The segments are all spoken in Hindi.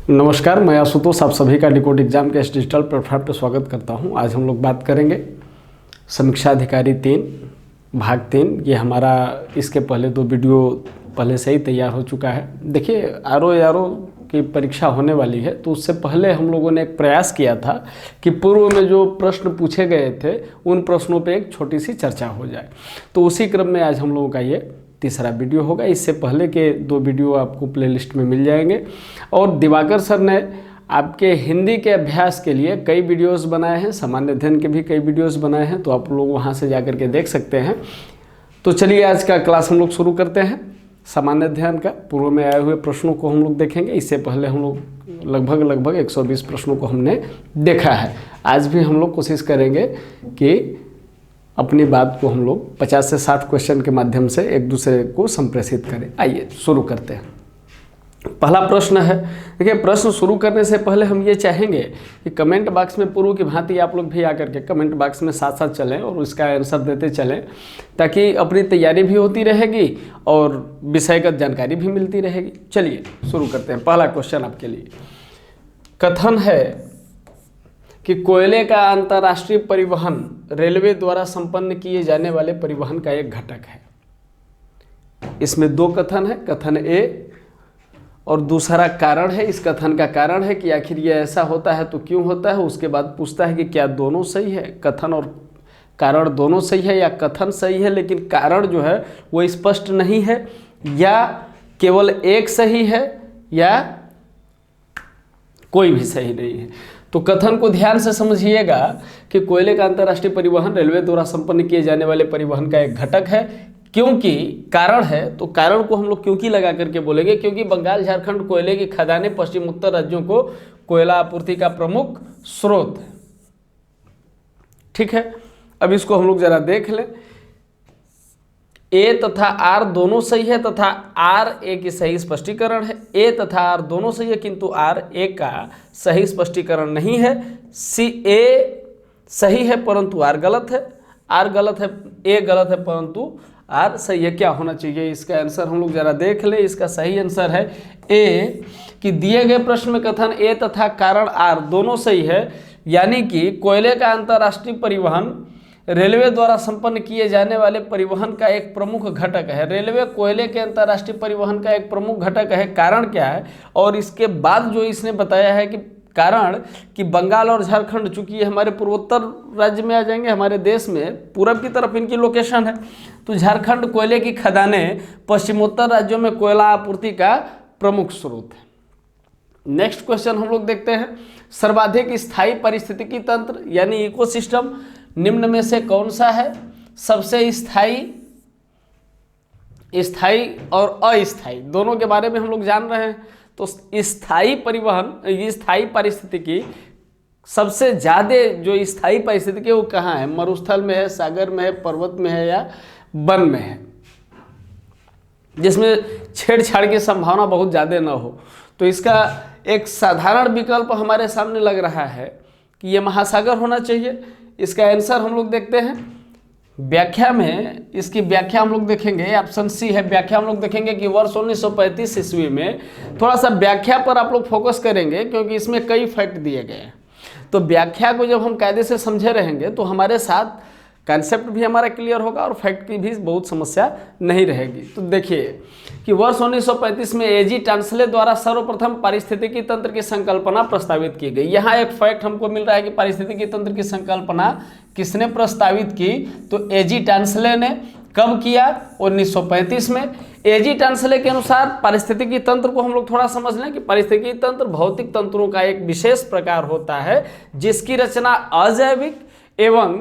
नमस्कार, मैं आशुतोष आप सभी का डिकोड एग्जाम के इस डिजिटल प्लेटफॉर्म पर स्वागत करता हूं। आज हम लोग बात करेंगे समीक्षा अधिकारी 3 भाग 3। ये हमारा इसके पहले 2 वीडियो पहले से ही तैयार हो चुका है। देखिए, आरओ की परीक्षा होने वाली है, तो उससे पहले हम लोगों ने एक प्रयास किया था कि पूर्व में जो प्रश्न पूछे गए थे उन प्रश्नों पर एक छोटी सी चर्चा हो जाए। तो उसी क्रम में आज हम लोगों का ये तीसरा वीडियो होगा। इससे पहले के 2 वीडियो आपको प्लेलिस्ट में मिल जाएंगे। और दिवाकर सर ने आपके हिंदी के अभ्यास के लिए कई वीडियोस बनाए हैं, सामान्य अध्ययन के भी कई वीडियोस बनाए हैं, तो आप लोग वहां से जाकर के देख सकते हैं। तो चलिए आज का क्लास हम लोग शुरू करते हैं। सामान्य अध्ययन का पूर्व में आए हुए प्रश्नों को हम लोग देखेंगे। इससे पहले हम लोग लगभग 120 प्रश्नों को हमने देखा है। आज भी हम लोग कोशिश करेंगे कि अपनी बात को हम लोग 50 से 60 क्वेश्चन के माध्यम से एक दूसरे को संप्रेषित करें। आइए शुरू करते हैं। पहला प्रश्न है, देखिए प्रश्न शुरू करने से पहले हम ये चाहेंगे कि कमेंट बॉक्स में पूर्व की भांति आप लोग भी आकर के कमेंट बॉक्स में साथ साथ चलें और उसका आंसर देते चलें, ताकि अपनी तैयारी भी होती रहेगी और विषयगत जानकारी भी मिलती रहेगी। चलिए शुरू करते हैं। पहला क्वेश्चन आपके लिए कथन है कि कोयले का अंतर्राष्ट्रीय परिवहन रेलवे द्वारा संपन्न किए जाने वाले परिवहन का एक घटक है। इसमें 2 कथन है, कथन ए और दूसरा कारण है। इस कथन का कारण है कि आखिर ये ऐसा होता है तो क्यों होता है। उसके बाद पूछता है कि क्या दोनों सही है, कथन और कारण दोनों सही है या कथन सही है लेकिन कारण जो है वो स्पष्ट नहीं है, या केवल एक सही है या कोई भी सही नहीं है। तो कथन को ध्यान से समझिएगा कि कोयले का अंतर्राष्ट्रीय परिवहन रेलवे द्वारा संपन्न किए जाने वाले परिवहन का एक घटक है। क्योंकि कारण है तो कारण को हम लोग क्योंकि लगा करके बोलेंगे, क्योंकि बंगाल झारखंड कोयले की खदानें पश्चिम उत्तर राज्यों को कोयला आपूर्ति का प्रमुख स्रोत है। ठीक है, अब इसको हम लोग जरा देख लें। ए तथा आर दोनों सही है तथा आर ए की सही स्पष्टीकरण है। ए तथा आर दोनों सही है किंतु आर ए का सही स्पष्टीकरण नहीं है। सी ए सही है परंतु आर गलत है, आर गलत है, ए गलत है परंतु आर सही है। क्या होना चाहिए इसका आंसर हम लोग जरा देख लें। इसका सही आंसर है ए, कि दिए गए प्रश्न में कथन ए तथा कारण आर दोनों सही है, यानी कि कोयले का अंतर्राष्ट्रीय परिवहन रेलवे द्वारा संपन्न किए जाने वाले परिवहन का एक प्रमुख घटक है। रेलवे कोयले के अंतर्राष्ट्रीय परिवहन का एक प्रमुख घटक है। कारण क्या है, और इसके बाद जो इसने बताया है कि कारण कि बंगाल और झारखंड, चूंकि ये हमारे पूर्वोत्तर राज्य में आ जाएंगे, हमारे देश में पूरब की तरफ इनकी लोकेशन है, तो झारखंड कोयले की खदानें पश्चिमोत्तर राज्यों में कोयला आपूर्ति का प्रमुख स्रोत है। नेक्स्ट क्वेश्चन हम लोग देखते हैं। सर्वाधिक स्थायी पारिस्थितिकी तंत्र यानी इकोसिस्टम निम्न में से कौन सा है। सबसे स्थायी, स्थायी और अस्थायी दोनों के बारे में हम लोग जान रहे हैं। तो स्थायी परिवहन, स्थायी पारिस्थितिकी, सबसे ज़्यादा जो स्थायी पारिस्थितिकी वो कहाँ है, मरुस्थल में है, सागर में है, पर्वत में है या वन में है, जिसमें छेड़छाड़ की संभावना बहुत ज़्यादा न हो। तो इसका एक साधारण विकल्प हमारे सामने लग रहा है कि ये महासागर होना चाहिए। इसका आंसर हम लोग देखते हैं। व्याख्या में, इसकी व्याख्या हम लोग देखेंगे, ऑप्शन सी है। व्याख्या हम लोग देखेंगे कि वर्ष 1935 ईस्वी में, थोड़ा सा व्याख्या पर आप लोग फोकस करेंगे क्योंकि इसमें कई फैक्ट दिए गए हैं। तो व्याख्या को जब हम कायदे से समझे रहेंगे तो हमारे साथ कंसेप्ट भी हमारा क्लियर होगा और फैक्ट की भी बहुत समस्या नहीं रहेगी। तो देखिए कि वर्ष 1935 में एजी टांसले द्वारा सर्वप्रथम पारिस्थितिकी तंत्र की संकल्पना प्रस्तावित की गई। यहाँ एक फैक्ट हमको मिल रहा है कि पारिस्थितिकी तंत्र की संकल्पना किसने प्रस्तावित की, तो एजी टांसले ने। कब किया, 1935 में। एजी टांसले के अनुसार पारिस्थितिकी तंत्र को हम लोग थोड़ा समझ लें कि पारिस्थितिकी तंत्र भौतिक तंत्रों का एक विशेष प्रकार होता है जिसकी रचना अजैविक एवं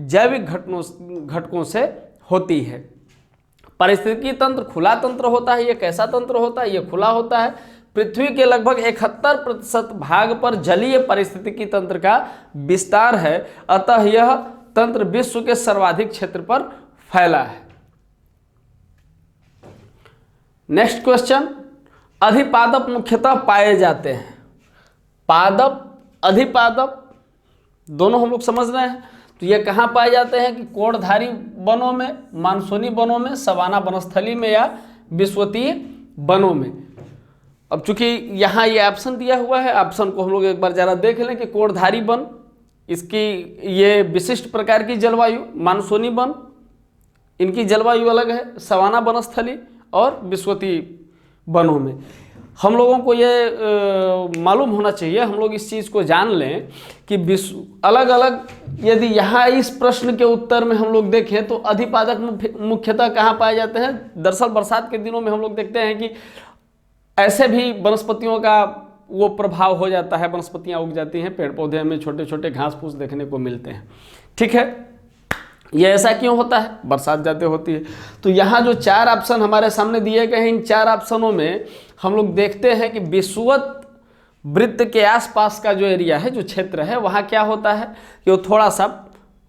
जैविक घटकों से होती है। पारिस्थितिकी तंत्र खुला तंत्र होता है। ये कैसा तंत्र होता है, ये खुला होता है। पृथ्वी के लगभग 71% भाग पर जलीय पारिस्थितिकी तंत्र का विस्तार है, अतः यह तंत्र विश्व के सर्वाधिक क्षेत्र पर फैला है। नेक्स्ट क्वेश्चन, अधिपादप मुख्यतः पाए जाते हैं। पादप, अधिपादप दोनों हम लोग समझ रहे हैं। तो ये कहाँ पाए जाते हैं कि कोड़धारी वनों में, मानसूनी वनों में, सवाना वनस्थली में या विश्वतीय वनों में। अब चूंकि यहाँ ये ऑप्शन दिया हुआ है, ऑप्शन को हम लोग एक बार जरा देख लें कि कोणधारी वन, इसकी ये विशिष्ट प्रकार की जलवायु, मानसूनी वन, इनकी जलवायु अलग है, सवाना वनस्थली और विश्वती वनों में। हम लोगों को ये मालूम होना चाहिए, हम लोग इस चीज़ को जान लें कि अलग अलग, यदि यहाँ इस प्रश्न के उत्तर में हम लोग देखें तो अधिपादक मुख्यतः कहाँ पाए जाते हैं। दरअसल बरसात के दिनों में हम लोग देखते हैं कि ऐसे भी वनस्पतियों का वो प्रभाव हो जाता है, वनस्पतियाँ उग जाती हैं, पेड़ पौधे में छोटे छोटे घास फूस देखने को मिलते हैं। ठीक है, ये ऐसा क्यों होता है, बरसात ज़्यादा होती है। तो यहाँ जो 4 ऑप्शन हमारे सामने दिए गए हैं, इन 4 ऑप्शनों में हम लोग देखते हैं कि विषुवत वृत्त के आसपास का जो एरिया है, जो क्षेत्र है, वहाँ क्या होता है कि वो थोड़ा सा,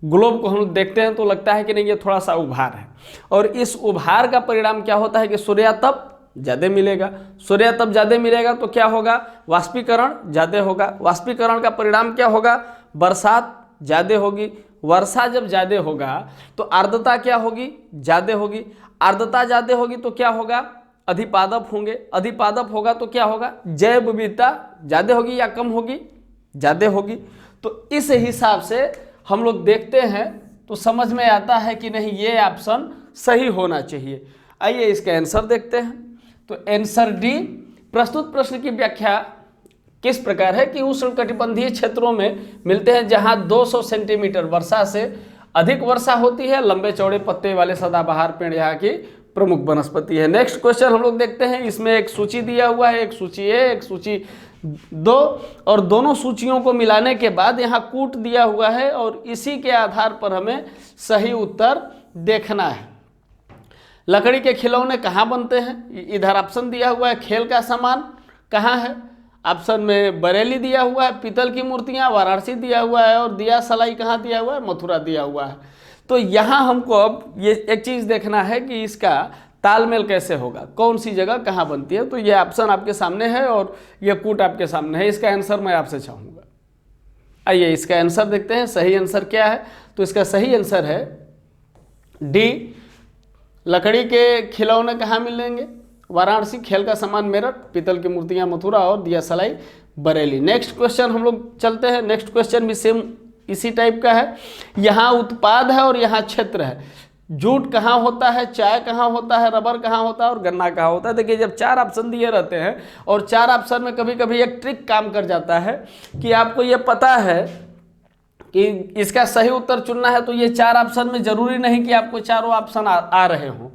ग्लोब को हम लोग देखते हैं तो लगता है कि नहीं ये थोड़ा सा उभार है, और इस उभार का परिणाम क्या होता है कि सूर्यातप ज़्यादा मिलेगा। सूर्यातप ज़्यादा मिलेगा तो क्या होगा, वाष्पीकरण ज़्यादा होगा। वाष्पीकरण का परिणाम क्या होगा, बरसात ज़्यादा होगी। वर्षा जब ज़्यादा होगा तो आर्द्रता क्या होगी, ज़्यादा होगी। आर्द्रता ज़्यादा होगी तो क्या होगा, अधिपादप होंगे। अधिपादप होगा तो क्या होगा, जैव विविधता ज़्यादा होगी या कम होगी, ज़्यादा होगी। तो इस हिसाब से हम लोग देखते हैं तो समझ में आता है कि नहीं ये ऑप्शन सही होना चाहिए। आइए इसका आंसर देखते हैं। तो आंसर डी, प्रस्तुत प्रश्न की व्याख्या किस प्रकार है कि उष्णकटिबंधीय क्षेत्रों में मिलते हैं जहां 200 सेंटीमीटर वर्षा से अधिक वर्षा होती है। लंबे चौड़े पत्ते वाले सदाबहार पेड़ यहाँ की प्रमुख वनस्पति है। नेक्स्ट क्वेश्चन हम लोग देखते हैं, इसमें एक सूची दिया हुआ है, एक सूची ए, एक सूची 2, और दोनों सूचियों को मिलाने के बाद यहाँ कूट दिया हुआ है और इसी के आधार पर हमें सही उत्तर देखना है। लकड़ी के खिलौने कहाँ बनते हैं, इधर ऑप्शन दिया हुआ है। खेल का सामान कहाँ है, ऑप्शन में बरेली दिया हुआ है। पीतल की मूर्तियाँ वाराणसी दिया हुआ है, और दिया सलाई कहाँ दिया हुआ है, मथुरा दिया हुआ है। तो यहाँ हमको अब ये एक चीज़ देखना है कि इसका तालमेल कैसे होगा, कौन सी जगह कहाँ बनती है। तो ये ऑप्शन आपके सामने है और ये कूट आपके सामने है। इसका आंसर मैं आपसे चाहूँगा। आइए इसका आंसर देखते हैं, सही आंसर क्या है। तो इसका सही आंसर है डी, लकड़ी के खिलौने कहाँ मिलेंगे, वाराणसी। खेल का सामान मेरठ, पीतल की मूर्तियां मथुरा, और दिया सलाई बरेली। नेक्स्ट क्वेश्चन हम लोग चलते हैं। नेक्स्ट क्वेश्चन भी सेम इसी टाइप का है। यहाँ उत्पाद है और यहाँ क्षेत्र है। जूट कहाँ होता है, चाय कहाँ होता है, रबर कहाँ होता है और गन्ना कहाँ होता है। देखिए जब 4 ऑप्शन दिए रहते हैं और 4 ऑप्शन में कभी कभी एक ट्रिक काम कर जाता है कि आपको ये पता है कि इसका सही उत्तर चुनना है, तो ये 4 ऑप्शन में जरूरी नहीं कि आपको चारों ऑप्शन आ रहे हों।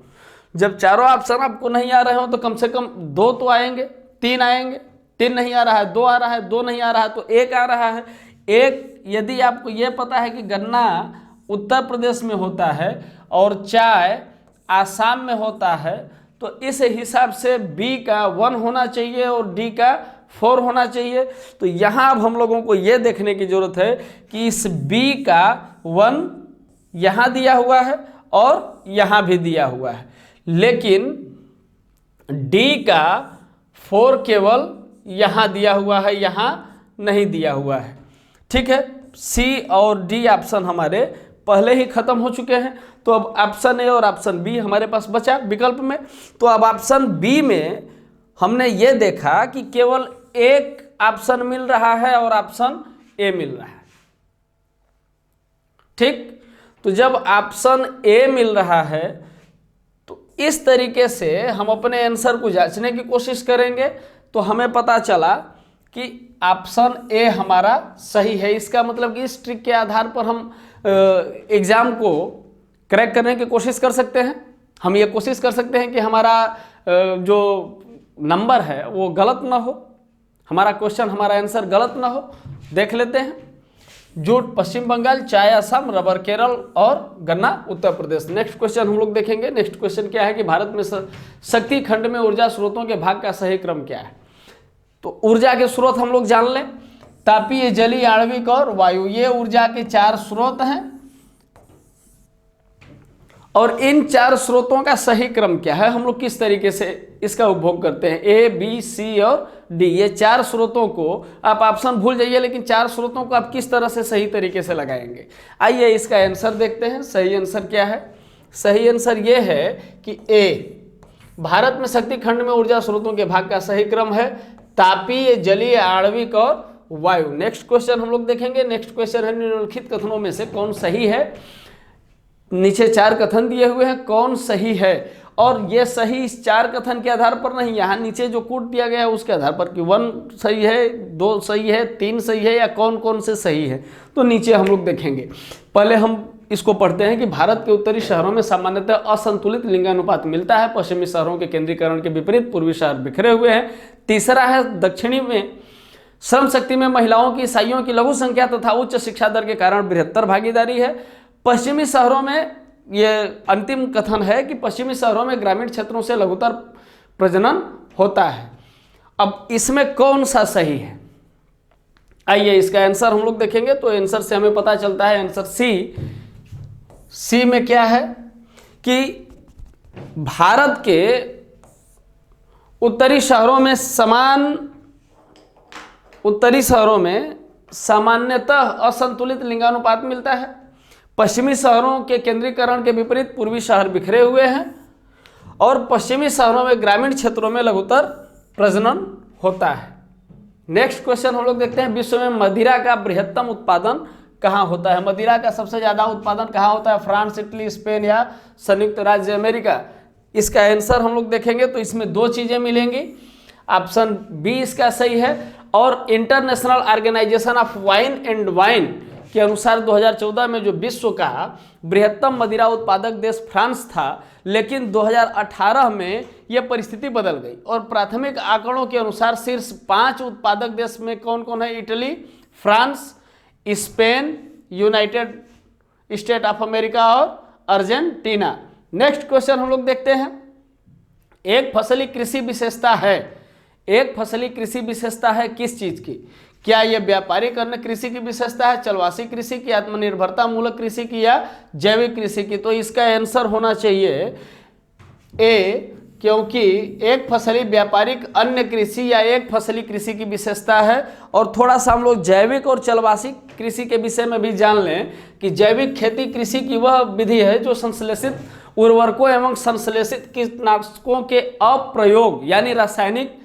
जब चारों ऑप्शन आपको नहीं आ रहे हो तो कम से कम 2 तो आएंगे, 3 आएंगे। 3 नहीं आ रहा है, 2 आ रहा है, 2 नहीं आ रहा है तो 1 आ रहा है। 1 यदि आपको ये पता है कि गन्ना उत्तर प्रदेश में होता है और चाय आसाम में होता है, तो इस हिसाब से बी का 1 होना चाहिए और डी का 4 होना चाहिए। तो यहाँ अब हम लोगों को ये देखने की जरूरत है कि इस बी का 1 यहाँ दिया हुआ है और यहाँ भी दिया हुआ है, लेकिन डी का 4 केवल यहाँ दिया हुआ है, यहाँ नहीं दिया हुआ है। ठीक है, सी और डी ऑप्शन हमारे पहले ही खत्म हो चुके हैं। तो अब ऑप्शन ए और ऑप्शन बी हमारे पास बचा विकल्प में। तो अब ऑप्शन बी में हमने ये देखा कि केवल एक ऑप्शन मिल रहा है और ऑप्शन ए मिल रहा है। ठीक, तो जब ऑप्शन ए मिल रहा है तो इस तरीके से हम अपने आंसर को जांचने की कोशिश करेंगे तो हमें पता चला कि ऑप्शन ए हमारा सही है। इसका मतलब कि इस ट्रिक के आधार पर हम एग्जाम को क्रैक करने की कोशिश कर सकते हैं। हम ये कोशिश कर सकते हैं कि हमारा जो नंबर है वो गलत ना हो, हमारा क्वेश्चन, हमारा आंसर गलत ना हो। देख लेते हैं। जूट पश्चिम बंगाल, चाय असम, रबर केरल और गन्ना उत्तर प्रदेश। नेक्स्ट क्वेश्चन हम लोग देखेंगे। नेक्स्ट क्वेश्चन क्या है कि भारत में शक्ति खंड में ऊर्जा स्रोतों के भाग का सही क्रम क्या है। तो ऊर्जा के स्रोत हम लोग जान लें, तापीय, जलीय, आणविक और वायु। ये ऊर्जा के 4 स्रोत हैं और इन 4 स्रोतों का सही क्रम क्या है, हम लोग किस तरीके से इसका उपभोग करते हैं। ए, बी, सी और डी, ये 4 स्रोतों को आप ऑप्शन भूल जाइए, लेकिन 4 स्रोतों को आप किस तरह से सही तरीके से लगाएंगे। आइए इसका आंसर देखते हैं। सही आंसर क्या है। सही आंसर ये है कि ए, भारत में शक्ति खंड में ऊर्जा स्रोतों के भाग का सही क्रम है तापीय, जलीय, आणविक और वायु। नेक्स्ट क्वेश्चन हम लोग देखेंगे। नेक्स्ट क्वेश्चन है निम्नलिखित कथनों में से कौन सही है। नीचे 4 कथन दिए हुए हैं, कौन सही है। और ये सही इस 4 कथन के आधार पर नहीं, यहाँ नीचे जो कोड दिया गया है उसके आधार पर कि 1 सही है, 2 सही है, 3 सही है, या कौन कौन से सही है। तो नीचे हम लोग देखेंगे। पहले हम इसको पढ़ते हैं कि भारत के उत्तरी शहरों में सामान्यतः असंतुलित लिंगानुपात मिलता है। पश्चिमी शहरों के केंद्रीकरण के विपरीत पूर्वी शहर बिखरे हुए हैं। तीसरा है दक्षिणी में श्रम शक्ति में महिलाओं की, ईसाइयों की लघु संख्या तथा उच्च शिक्षा दर के कारण बृहत्तर भागीदारी है। पश्चिमी शहरों में, ये अंतिम कथन है कि पश्चिमी शहरों में ग्रामीण क्षेत्रों से लघुतर प्रजनन होता है। अब इसमें कौन सा सही है, आइए इसका आंसर हम लोग देखेंगे। तो आंसर से हमें पता चलता है आंसर सी में क्या है कि भारत के उत्तरी शहरों में सामान्यतः असंतुलित लिंगानुपात मिलता है। पश्चिमी शहरों के केंद्रीकरण के विपरीत पूर्वी शहर बिखरे हुए हैं और पश्चिमी शहरों में ग्रामीण क्षेत्रों में लघुतर प्रजनन होता है। नेक्स्ट क्वेश्चन हम लोग देखते हैं, विश्व में मदिरा का बृहत्तम उत्पादन कहाँ होता है। मदिरा का सबसे ज़्यादा उत्पादन कहाँ होता है, फ्रांस, इटली, स्पेन या संयुक्त राज्य अमेरिका। इसका आंसर हम लोग देखेंगे तो इसमें 2 चीज़ें मिलेंगी। ऑप्शन बी इसका सही है। और international organisation of wine and wine के अनुसार 2014 में जो विश्व का बृहत्तम मदिरा उत्पादक देश फ्रांस था, लेकिन 2018 में यह परिस्थिति बदल गई और प्राथमिक आंकड़ों के अनुसार शीर्ष 5 उत्पादक देश में कौन कौन है, Italy, France, Spain, United state of America और अर्जेंटीना। नेक्स्ट क्वेश्चन हम लोग देखते हैं, एक फसली कृषि विशेषता है किस चीज की। क्या यह व्यापारिक अन्न कृषि की विशेषता है, चलवासी कृषि की, आत्मनिर्भरता मूलक कृषि की या जैविक कृषि की। तो इसका आंसर होना चाहिए ए, क्योंकि एक फसली व्यापारिक अन्य कृषि या एक फसली कृषि की विशेषता है। और थोड़ा सा हम लोग जैविक और चलवासी कृषि के विषय में भी जान लें कि जैविक खेती कृषि की वह विधि है जो संश्लेषित उर्वरकों एवं संश्लेषित कीटनाशकों के अप्रयोग यानी रासायनिक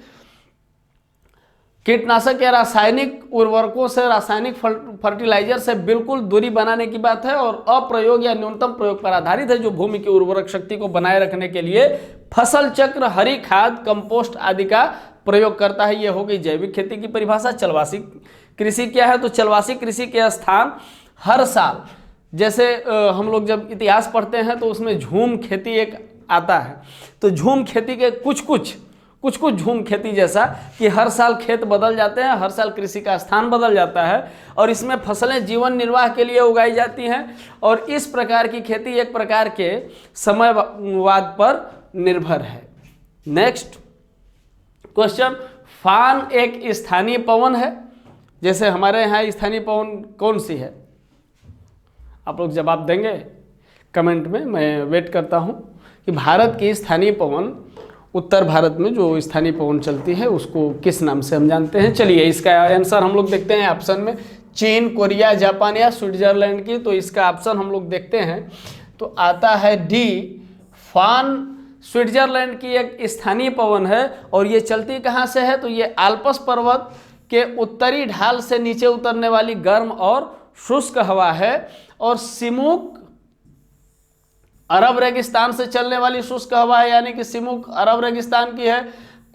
कीटनाशक या रासायनिक उर्वरकों से, रासायनिक फर्टिलाइजर से बिल्कुल दूरी बनाने की बात है और अप्रयोग या न्यूनतम प्रयोग पर आधारित है, जो भूमि की उर्वरक शक्ति को बनाए रखने के लिए फसल चक्र, हरी खाद, कंपोस्ट आदि का प्रयोग करता है। यह हो गई जैविक खेती की परिभाषा। चलवासी कृषि क्या है, तो चलवासी कृषि के स्थान हर साल, जैसे हम लोग जब इतिहास पढ़ते हैं तो उसमें झूम खेती एक आता है, तो झूम खेती के कुछ झूम खेती जैसा कि हर साल खेत बदल जाते हैं, हर साल कृषि का स्थान बदल जाता है और इसमें फसलें जीवन निर्वाह के लिए उगाई जाती हैं। और इस प्रकार की खेती एक प्रकार के समयवाद पर निर्भर है। नेक्स्ट क्वेश्चन, फान एक स्थानीय पवन है। जैसे हमारे यहाँ स्थानीय पवन कौन सी है, आप लोग जवाब देंगे कमेंट में, मैं वेट करता हूँ कि भारत की स्थानीय पवन, उत्तर भारत में जो स्थानीय पवन चलती है उसको किस नाम से हम जानते हैं। चलिए इसका आंसर हम लोग देखते हैं ऑप्शन में, चीन, कोरिया, जापान या स्विट्जरलैंड की। तो इसका ऑप्शन हम लोग देखते हैं तो आता है डी, फान स्विट्जरलैंड की एक स्थानीय पवन है। और ये चलती कहाँ से है, तो ये आल्प्स पर्वत के उत्तरी ढाल से नीचे उतरने वाली गर्म और शुष्क हवा है। और सिमुक अरब रेगिस्तान से चलने वाली शुष्क हवा है, यानी कि सिमुक अरब रेगिस्तान की है।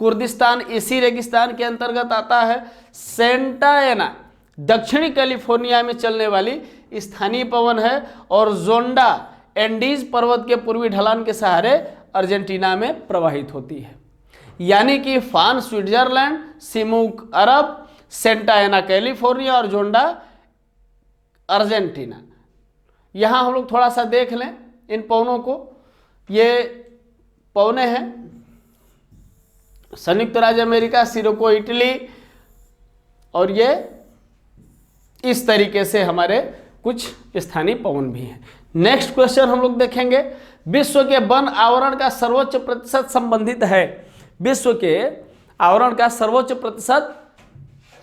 कुर्दिस्तान इसी रेगिस्तान के अंतर्गत आता है। सेंटा एना दक्षिणी कैलिफोर्निया में चलने वाली स्थानीय पवन है। और जोंडा एंडीज पर्वत के पूर्वी ढलान के सहारे अर्जेंटीना में प्रवाहित होती है। यानी कि फान स्विट्जरलैंड, सिमुक अरब, सेंटा एना कैलिफोर्निया और जोंडा अर्जेंटीना। यहाँ हम लोग थोड़ा सा देख लें इन पवनों को। ये पवने हैं संयुक्त राज्य अमेरिका, सिरोको इटली, और ये इस तरीके से हमारे कुछ स्थानीय पवन भी हैं। नेक्स्ट क्वेश्चन हम लोग देखेंगे, विश्व के वन आवरण का सर्वोच्च प्रतिशत संबंधित है। विश्व के आवरण का सर्वोच्च प्रतिशत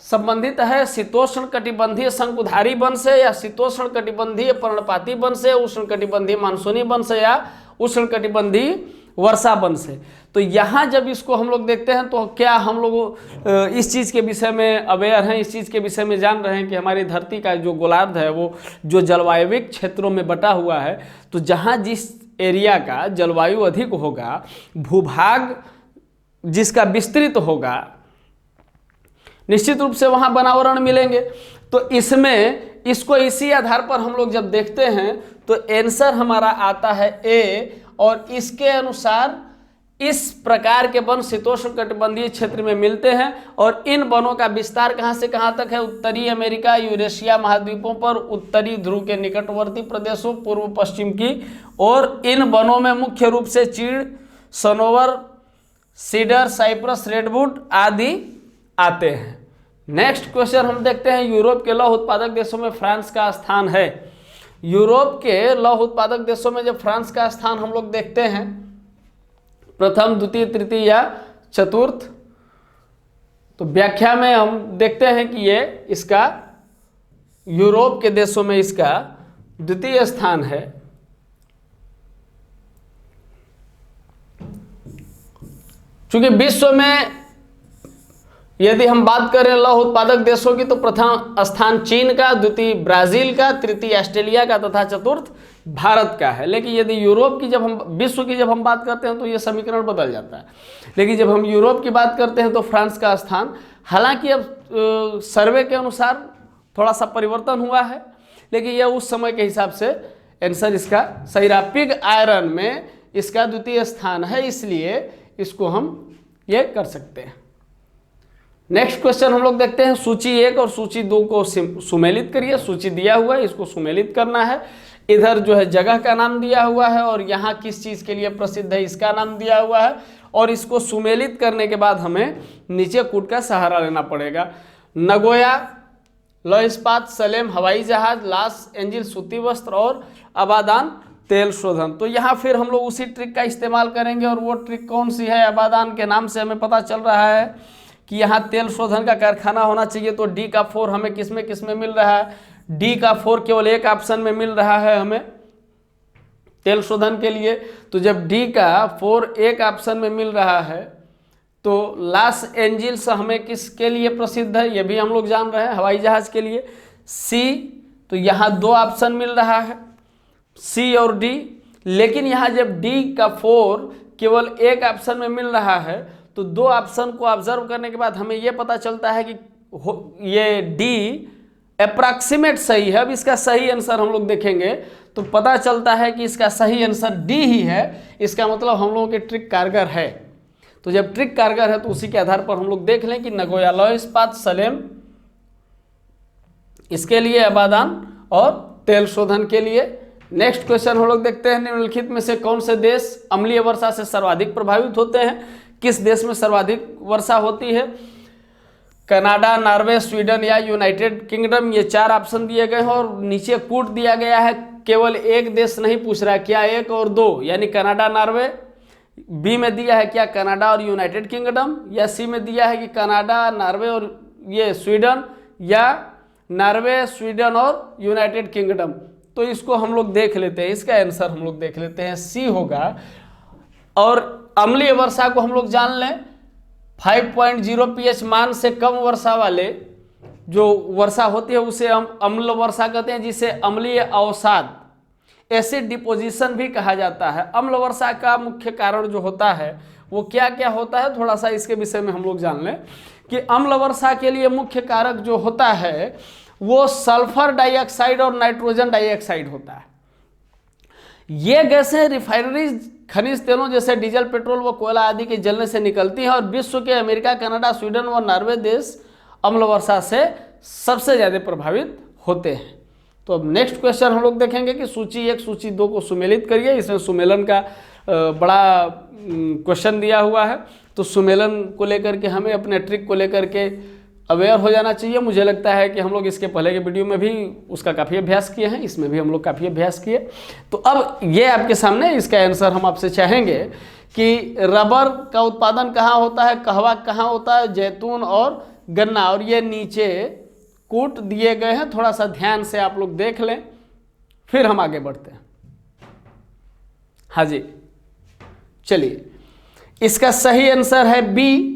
संबंधित है शीतोष्ण कटिबंधीय शंकुधारी वन से या शीतोष्ण कटिबंधीय पर्णपाती वन से, उष्ण कटिबंधीय मानसूनी वन से या उष्ण कटिबंधीय वर्षा वन से। तो यहाँ जब इसको हम लोग देखते हैं तो क्या हम लोग इस चीज़ के विषय में अवेयर हैं, इस चीज़ के विषय में जान रहे हैं कि हमारी धरती का जो गोलार्ध है वो जो जलवायविक क्षेत्रों में बटा हुआ है, तो जहाँ जिस एरिया का जलवायु अधिक होगा, भूभाग जिसका विस्तृत होगा, निश्चित रूप से वहाँ वातावरण मिलेंगे। तो इसमें इसको इसी आधार पर हम लोग जब देखते हैं तो आंसर हमारा आता है ए, और इसके अनुसार इस प्रकार के वन शीतोष्णकटिबंधीय क्षेत्र में मिलते हैं। और इन वनों का विस्तार कहाँ से कहाँ तक है? उत्तरी अमेरिका, यूरेशिया महाद्वीपों पर, उत्तरी ध्रुव के निकटवर्ती प्रदेशों, पूर्व पश्चिम की। और इन वनों में मुख्य रूप से चीड़, सनोवर, सीडर, साइप्रस, रेडवुड आदि आते हैं। नेक्स्ट क्वेश्चन हम देखते हैं, यूरोप के लौह उत्पादक देशों में फ्रांस का स्थान है। यूरोप के लौह उत्पादक देशों में जब फ्रांस का स्थान हम लोग देखते हैं, प्रथम, द्वितीय, तृतीय या चतुर्थ, तो व्याख्या में हम देखते हैं कि ये इसका यूरोप के देशों में इसका द्वितीय स्थान है। चूंकि विश्व में यदि हम बात करें लौह उत्पादक देशों की, तो प्रथम स्थान चीन का, द्वितीय ब्राजील का, तृतीय ऑस्ट्रेलिया का तथा चतुर्थ भारत का है। लेकिन यदि यूरोप की विश्व की जब हम बात करते हैं तो ये समीकरण बदल जाता है। लेकिन जब हम यूरोप की बात करते हैं तो फ्रांस का स्थान, हालांकि अब सर्वे के अनुसार थोड़ा सा परिवर्तन हुआ है, लेकिन यह उस समय के हिसाब से आंसर इसका सही रहा। पिग आयरन में इसका द्वितीय स्थान है, इसलिए इसको हम ये कर सकते हैं। नेक्स्ट क्वेश्चन हम लोग देखते हैं, सूची 1 और सूची 2 को सुमेलित करिए। सूची दिया हुआ है, इसको सुमेलित करना है। इधर जो है जगह का नाम दिया हुआ है और यहाँ किस चीज़ के लिए प्रसिद्ध है इसका नाम दिया हुआ है। और इसको सुमेलित करने के बाद हमें नीचे कूट का सहारा लेना पड़ेगा। नगोया लौह इस्पात, सलेम हवाई जहाज, लॉस एंजिल्स सूती वस्त्र और अबादान तेल शोधन। तो यहाँ फिर हम लोग उसी ट्रिक का इस्तेमाल करेंगे, और वो ट्रिक कौन सी है? अबादान के नाम से हमें पता चल रहा है कि यहाँ तेल शोधन का कारखाना होना चाहिए। तो डी का 4 हमें किस में मिल रहा है? डी का 4 केवल एक ऑप्शन में मिल रहा है हमें तेल शोधन के लिए। तो जब डी का 4 एक ऑप्शन में मिल रहा है तो लॉस एंजिल्स हमें किसके लिए प्रसिद्ध है? ये भी हम लोग जान रहे हैं, हवाई जहाज के लिए। सी, तो यहाँ 2 ऑप्शन मिल रहा है, सी और डी। लेकिन यहाँ जब डी का 4 केवल एक ऑप्शन में मिल रहा है तो 2 ऑप्शन को ऑब्जर्व करने के बाद हमें यह पता चलता है कि ये डी अप्रॉक्सीमेट सही है। अब इसका सही आंसर हम लोग देखेंगे तो पता चलता है कि इसका सही आंसर डी ही है। इसका मतलब हम लोगों की ट्रिक कारगर है। तो जब ट्रिक कारगर है तो उसी के आधार पर हम लोग देख लें कि नगोया लौह इस्पात, सलेम इसके लिए, अबादान और तेल शोधन के लिए। नेक्स्ट क्वेश्चन हम लोग देखते हैं, निम्नलिखित में से कौन से देश अम्लीय वर्षा से सर्वाधिक प्रभावित होते हैं? किस देश में सर्वाधिक वर्षा होती है? कनाडा, नॉर्वे, स्वीडन या यूनाइटेड किंगडम। ये 4 ऑप्शन दिए गए हैं और नीचे कूट दिया गया है। केवल एक देश नहीं पूछ रहा है, क्या 1 और 2 यानी कनाडा, नॉर्वे। बी में दिया है क्या कनाडा और यूनाइटेड किंगडम, या सी में दिया है कि कनाडा, नॉर्वे और ये स्वीडन, या नॉर्वे, स्वीडन और यूनाइटेड किंगडम। तो इसको हम लोग देख लेते हैं, इसका आंसर हम लोग देख लेते हैं, सी होगा। और अम्लीय वर्षा को हम लोग जान लें, 5.0 pH मान से कम वर्षा वाले जो वर्षा होती है उसे हम अम्ल वर्षा कहते हैं, जिसे अम्लीय अवसाद, एसिड डिपोजिशन भी कहा जाता है। अम्ल वर्षा का मुख्य कारण जो होता है वो क्या क्या होता है, थोड़ा सा इसके विषय में हम लोग जान लें कि अम्ल वर्षा के लिए मुख्य कारक जो होता है वो सल्फर डाइऑक्साइड और नाइट्रोजन डाइऑक्साइड होता है। ये गैसें रिफाइनरीज, खनिज तेलों जैसे डीजल, पेट्रोल व कोयला आदि के जलने से निकलती हैं, और विश्व के अमेरिका, कनाडा, स्वीडन व नॉर्वे देश अम्ल वर्षा से सबसे ज़्यादा प्रभावित होते हैं। तो अब नेक्स्ट क्वेश्चन हम लोग देखेंगे कि सूची 1 सूची 2 को सुमेलित करिए। इसमें सुमेलन का बड़ा क्वेश्चन दिया हुआ है, तो सुमेलन को लेकर के हमें अपने ट्रिक को लेकर के अवेयर हो जाना चाहिए। मुझे लगता है कि हम लोग इसके पहले के वीडियो में भी उसका काफ़ी अभ्यास किए हैं, इसमें भी हम लोग काफ़ी अभ्यास किए। तो अब ये आपके सामने इसका आंसर हम आपसे चाहेंगे कि रबर का उत्पादन कहाँ होता है, कहवा कहाँ होता है, जैतून और गन्ना। और ये नीचे कूट दिए गए हैं, थोड़ा सा ध्यान से आप लोग देख लें, फिर हम आगे बढ़ते हैं। हाँ जी, चलिए, इसका सही आंसर है बी,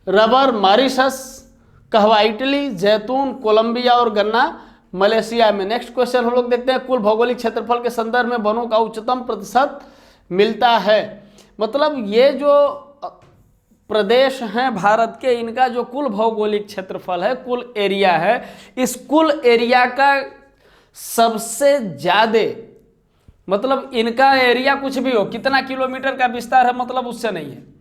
रबर मॉरिशस, कहवा इटली, जैतून कोलंबिया और गन्ना मलेशिया में। नेक्स्ट क्वेश्चन हम लोग देखते हैं, कुल भौगोलिक क्षेत्रफल के संदर्भ में वनों का उच्चतम प्रतिशत मिलता है। मतलब ये जो प्रदेश हैं भारत के, इनका जो कुल भौगोलिक क्षेत्रफल है, कुल एरिया है, इस कुल एरिया का सबसे ज्यादा, मतलब इनका एरिया कुछ भी हो, कितना किलोमीटर का विस्तार है मतलब उससे नहीं है,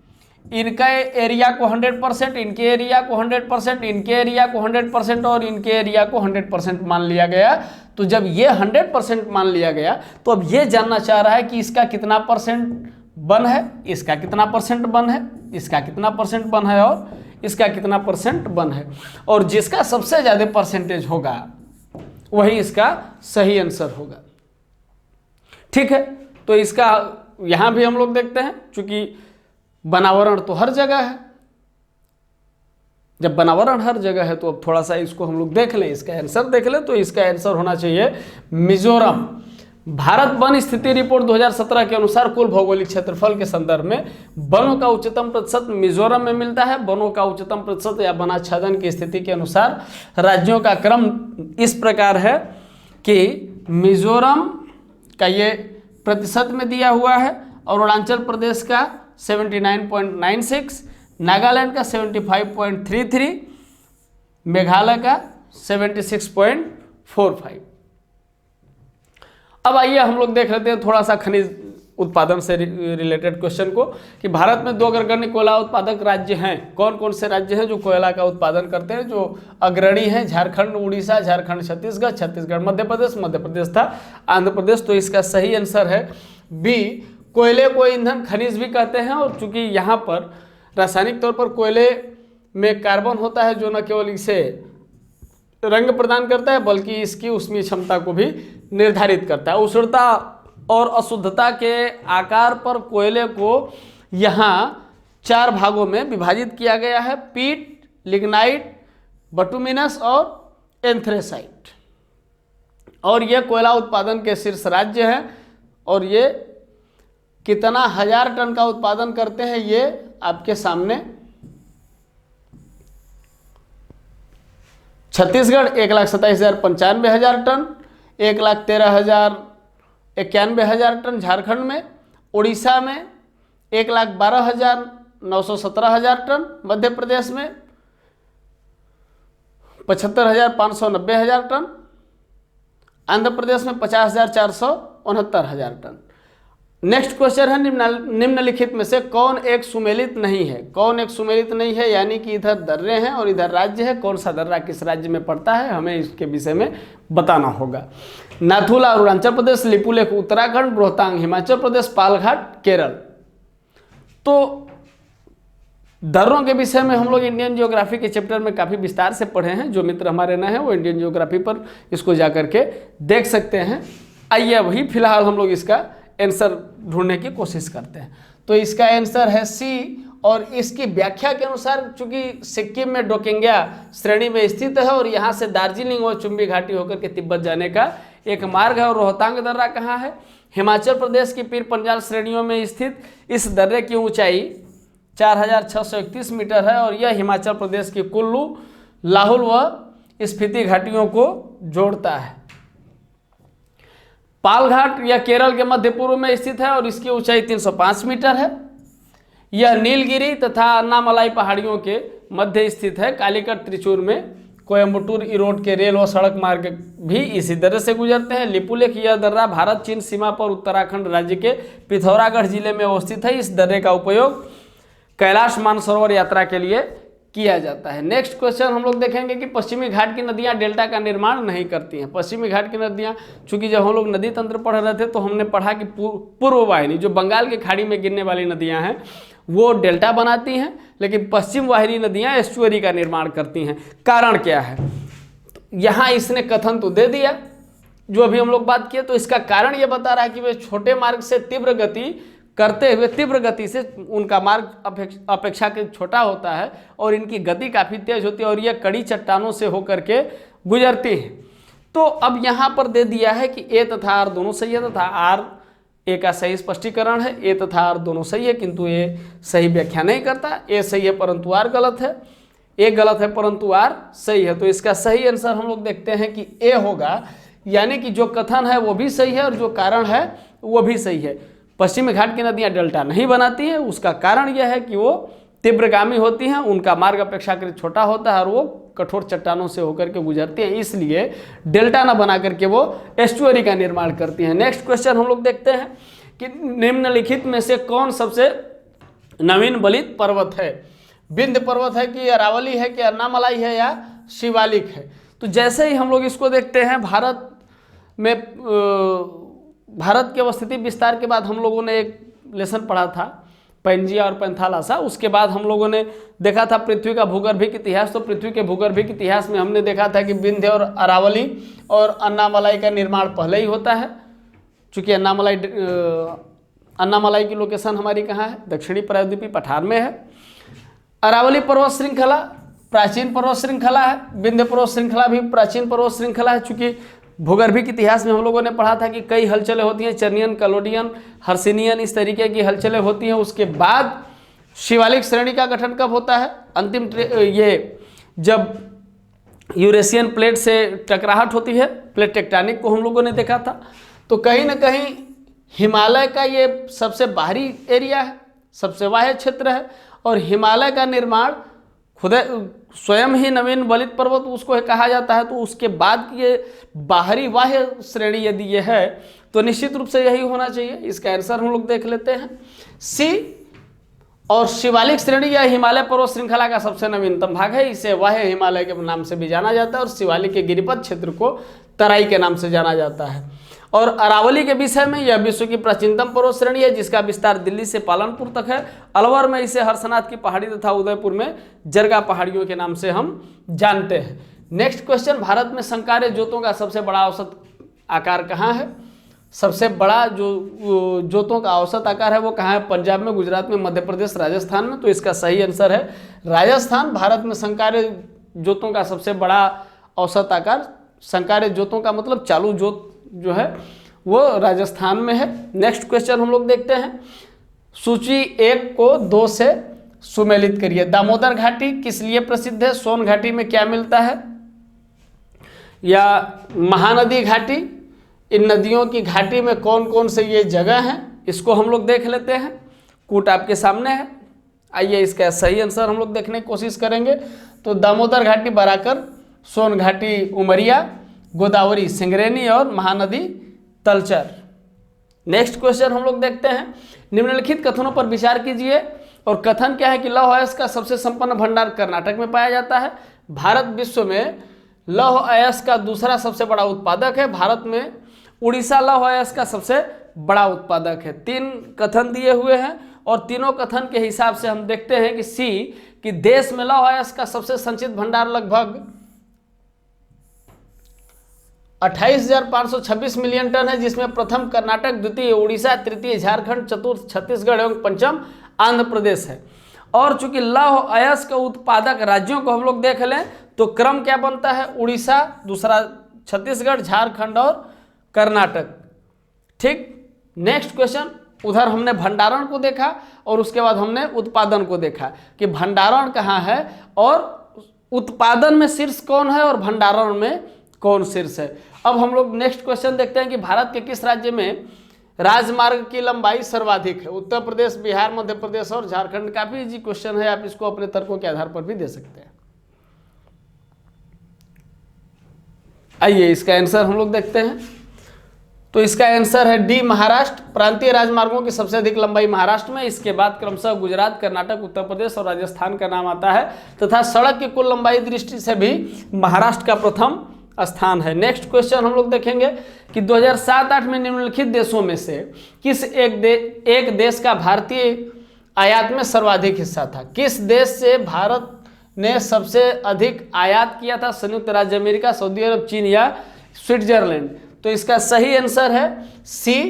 इनका एरिया को 100%, इनके एरिया को 100%, इनके एरिया को 100% और इनके एरिया को 100% मान लिया गया। तो जब ये 100% मान लिया गया तो अब ये जानना चाह रहा है कि इसका कितना परसेंट वन है, इसका कितना परसेंट वन है, इसका कितना परसेंट वन है और इसका कितना परसेंट वन है, और जिसका सबसे ज़्यादा परसेंटेज होगा वही इसका सही आंसर होगा। ठीक है, तो इसका यहाँ भी हम लोग देखते हैं, चूंकि बनावरण तो हर जगह है, जब बनावरण हर जगह है तो अब थोड़ा सा इसको हम लोग देख लें, इसका आंसर देख लें। तो इसका आंसर होना चाहिए मिजोरम। भारत वन स्थिति रिपोर्ट 2017 के अनुसार कुल भौगोलिक क्षेत्रफल के संदर्भ में वनों का उच्चतम प्रतिशत मिजोरम में मिलता है। वनों का उच्चतम प्रतिशत या वनाच्छादन की स्थिति के अनुसार राज्यों का क्रम इस प्रकार है कि मिजोरम का ये प्रतिशत में दिया हुआ है, अरुणाचल प्रदेश का 79.96, नागालैंड का 75.33, मेघालय का 76.45। अब आइए हम लोग देख लेते हैं थोड़ा सा खनिज उत्पादन से रिलेटेड क्वेश्चन को, कि भारत में 2 अग्रगण्य कोयला उत्पादक राज्य हैं। कौन कौन से राज्य हैं जो कोयला का उत्पादन करते हैं, जो अग्रणी हैं? झारखंड उड़ीसा, झारखंड छत्तीसगढ़, छत्तीसगढ़ मध्य प्रदेश, मध्य प्रदेश था आंध्र प्रदेश। तो इसका सही आंसर है बी, कोयले को ईंधन खनिज भी कहते हैं। और चूंकि यहाँ पर रासायनिक तौर पर कोयले में कार्बन होता है जो न केवल इसे रंग प्रदान करता है बल्कि इसकी ऊष्मीय क्षमता को भी निर्धारित करता है। उष्णता और अशुद्धता के आकार पर कोयले को यहाँ 4 भागों में विभाजित किया गया है, पीट, लिग्नाइट, बटुमिनस और एंथ्रेसाइट। और ये कोयला उत्पादन के शीर्ष राज्य हैं, और ये कितना हजार टन का उत्पादन करते हैं ये आपके सामने। छत्तीसगढ़ 1,27,95 टन, 1,13,91 टन झारखंड में, उड़ीसा में 1,12,917 टन, मध्य प्रदेश में 75,590 टन, आंध्र प्रदेश में 50,469 टन। नेक्स्ट क्वेश्चन है, निम्नलिखित में से कौन एक सुमेलित नहीं है? कौन एक सुमेलित नहीं है, यानी कि इधर दर्रे हैं और इधर राज्य है, कौन सा दर्रा किस राज्य में पड़ता है, हमें इसके विषय में बताना होगा। नाथुला अरुणाचल प्रदेश, लिपुलेख उत्तराखंड, रोहतांग हिमाचल प्रदेश, पालघाट केरल। तो दर्रों के विषय में हम लोग इंडियन ज्योग्राफी के चैप्टर में काफ़ी विस्तार से पढ़े हैं। जो मित्र हमारे नए हैं वो इंडियन ज्योग्राफी पर इसको जा करके देख सकते हैं। आइए वही फिलहाल हम लोग इसका आंसर ढूंढने की कोशिश करते हैं। तो इसका आंसर है सी, और इसकी व्याख्या के अनुसार चूंकि सिक्किम में डोकिंग्या श्रेणी में स्थित है और यहाँ से दार्जिलिंग और चुम्बी घाटी होकर के तिब्बत जाने का एक मार्ग है। और रोहतांग दर्रा कहाँ है? हिमाचल प्रदेश की पीर पंजाल श्रेणियों में स्थित इस दर्रे की ऊंचाई 4,631 मीटर है, और यह हिमाचल प्रदेश की कुल्लू, लाहौल व स्पीति घाटियों को जोड़ता है। पालघाट या केरल के मध्य पूर्व में स्थित है और इसकी ऊंचाई 305 मीटर है। यह नीलगिरी तथा अन्नामलाई पहाड़ियों के मध्य स्थित है। कालीकट त्रिचूर में कोयम्बटूर इरोड के रेल व सड़क मार्ग भी इसी दर्रे से गुजरते हैं। लिपुलेख यह दर्रा भारत चीन सीमा पर उत्तराखंड राज्य के पिथौरागढ़ जिले में अवस्थित है। इस दर्रे का उपयोग कैलाश मानसरोवर यात्रा के लिए किया जाता है। नेक्स्ट क्वेश्चन हम लोग देखेंगे कि पश्चिमी घाट की नदियां डेल्टा का निर्माण नहीं करती हैं। पश्चिमी घाट की नदियां, चूंकि जब हम लोग नदी तंत्र पढ़ रहे थे तो हमने पढ़ा कि पूर्व वाहिनी जो बंगाल की खाड़ी में गिरने वाली नदियां हैं वो डेल्टा बनाती हैं, लेकिन पश्चिम वाहिनी नदियां एस्चुअरी का निर्माण करती हैं। कारण क्या है? तो यहाँ इसने कथन तो दे दिया जो अभी हम लोग बात किए, तो इसका कारण ये बता रहा है कि वे छोटे मार्ग से तीव्र गति करते हुए, तीव्र गति से उनका मार्ग अपेक्षाकृत छोटा होता है और इनकी गति काफ़ी तेज होती है और यह कड़ी चट्टानों से होकर के गुजरती है। तो अब यहाँ पर दे दिया है कि ए तथा आर दोनों सही है, तथा आर ए का सही स्पष्टीकरण है। ए तथा आर दोनों सही है, किंतु ए सही व्याख्या नहीं करता। ए सही है परंतु आर गलत है, ए गलत है परंतु आर सही है। तो इसका सही आंसर हम लोग देखते हैं कि ए होगा, यानी कि जो कथन है वो भी सही है और जो कारण है वो भी सही है। पश्चिमी घाट की नदियां डेल्टा नहीं बनाती है, उसका कारण यह है कि वो तीव्रगामी होती हैं, उनका मार्ग अपेक्षाकृत छोटा होता है और वो कठोर चट्टानों से होकर के गुजरती हैं, इसलिए डेल्टा ना बना करके वो एस्चुअरी का निर्माण करती हैं। नेक्स्ट क्वेश्चन हम लोग देखते हैं कि निम्नलिखित में से कौन सबसे नवीन बलित पर्वत है? विंध्य पर्वत है कि अरावली है कि अन्नामलाई है या शिवालिक है? तो जैसे ही हम लोग इसको देखते हैं, भारत की अवस्थिति विस्तार के बाद हम लोगों ने एक लेसन पढ़ा था पैंजिया और पैंथालासा। उसके बाद हम लोगों ने देखा था पृथ्वी का भूगर्भिक इतिहास। तो पृथ्वी के भूगर्भिक इतिहास में हमने देखा था कि विंध्य और अरावली और अन्नामलाई का निर्माण पहले ही होता है, चूँकि अन्नामलाई की लोकेशन हमारी कहाँ है? दक्षिणी प्रायद्वीपीय पठार में है। अरावली पर्वत श्रृंखला प्राचीन पर्वत श्रृंखला है, विंध्य पर्वत श्रृंखला भी प्राचीन पर्वत श्रृंखला है। चूँकि भूगर्भिक इतिहास में हम लोगों ने पढ़ा था कि कई हलचलें होती हैं, चर्नियन, कलोडियन, हर्सिनियन, इस तरीके की हलचलें होती हैं। उसके बाद शिवालिक श्रेणी का गठन कब होता है? अंतिम ये जब यूरेशियन प्लेट से टकराहट होती है, प्लेट टेक्टोनिक को हम लोगों ने देखा था। तो कहीं ना कहीं हिमालय का ये सबसे बाहरी एरिया है, सबसे बाह्य क्षेत्र है, और हिमालय का निर्माण खुद स्वयं ही नवीन बलित पर्वत उसको कहा जाता है। तो उसके बाद ये बाहरी बाह्य श्रेणी यदि ये है तो निश्चित रूप से यही होना चाहिए। इसका आंसर हम लोग देख लेते हैं सी। और शिवालिक श्रेणी यह हिमालय पर्वत श्रृंखला का सबसे नवीनतम भाग है, इसे बाह्य हिमालय के नाम से भी जाना जाता है और शिवालिक के गिरिपथ क्षेत्र को तराई के नाम से जाना जाता है। और अरावली के विषय में यह विश्व की प्राचीनतम पर्वत श्रेणी है, जिसका विस्तार दिल्ली से पालनपुर तक है। अलवर में इसे हर्षनाथ की पहाड़ी तथा उदयपुर में जरगा पहाड़ियों के नाम से हम जानते हैं। नेक्स्ट क्वेश्चन, भारत में संकार्य जोतों का सबसे बड़ा औसत आकार कहाँ है? सबसे बड़ा जो जोतों का औसत आकार है वो कहाँ है? पंजाब में, गुजरात में, मध्य प्रदेश, राजस्थान में। तो इसका सही आंसर है राजस्थान। भारत में संकार्य जोतों का सबसे बड़ा औसत आकार, संकार्य जोतों का मतलब चालू जोत जो है वो राजस्थान में है। नेक्स्ट क्वेश्चन हम लोग देखते हैं, सूची 1 को 2 से सुमेलित करिए। दामोदर घाटी किस लिए प्रसिद्ध है? सोन घाटी में क्या मिलता है? या महानदी घाटी? इन नदियों की घाटी में कौन कौन से ये जगह हैं, इसको हम लोग देख लेते हैं। कूट आपके सामने है, आइए इसका सही आंसर हम लोग देखने की कोशिश करेंगे। तो दामोदर घाटी बराकर, सोन घाटी उमरिया, गोदावरी सिंगरेनी और महानदी तलचर। नेक्स्ट क्वेश्चन हम लोग देखते हैं, निम्नलिखित कथनों पर विचार कीजिए। और कथन क्या है कि लौह अयस्क का सबसे संपन्न भंडार कर्नाटक में पाया जाता है। भारत विश्व में लौह अयस्क का दूसरा सबसे बड़ा उत्पादक है। भारत में उड़ीसा लौह अयस्क का सबसे बड़ा उत्पादक है। 3 कथन दिए हुए हैं और तीनों कथन के हिसाब से हम देखते हैं कि सी कि देश में लौह अयस्क का सबसे संचित भंडार लगभग 28,526 मिलियन टन है, जिसमें प्रथम कर्नाटक, द्वितीय उड़ीसा, तृतीय झारखंड, चतुर्थ छत्तीसगढ़ एवं पंचम आंध्र प्रदेश है। और चूंकि लौह अयस्क उत्पादक राज्यों को हम लोग देख लें तो क्रम क्या बनता है? उड़ीसा, दूसरा छत्तीसगढ़, झारखंड और कर्नाटक। ठीक। नेक्स्ट क्वेश्चन, उधर हमने भंडारण को देखा और उसके बाद हमने उत्पादन को देखा कि भंडारण कहाँ है और उत्पादन में शीर्ष कौन है और भंडारण में कौन शीर्ष है। अब हम लोग नेक्स्ट क्वेश्चन देखते हैं कि भारत के किस राज्य में राजमार्ग की लंबाई सर्वाधिक है? उत्तर प्रदेश, बिहार, मध्य प्रदेश और झारखंड। काफी इजी क्वेश्चन है, आप इसको अपने तर्कों के आधार पर भी दे सकते हैं। आइए इसका आंसर हम लोग देखते हैं। तो इसका आंसर है डी, महाराष्ट्र। प्रांतीय राजमार्गों की सबसे अधिक लंबाई महाराष्ट्र में, इसके बाद क्रमशः गुजरात, कर्नाटक, उत्तर प्रदेश और राजस्थान का नाम आता है, तथा सड़क की कुल लंबाई दृष्टि से भी महाराष्ट्र का प्रथम स्थान है। नेक्स्ट क्वेश्चन हम लोग देखेंगे कि 2007-8 में निम्नलिखित देशों में से किस एक देश का भारतीय आयात में सर्वाधिक हिस्सा था? किस देश से भारत ने सबसे अधिक आयात किया था? संयुक्त राज्य अमेरिका, सऊदी अरब, चीन या स्विट्जरलैंड। तो इसका सही आंसर है सी।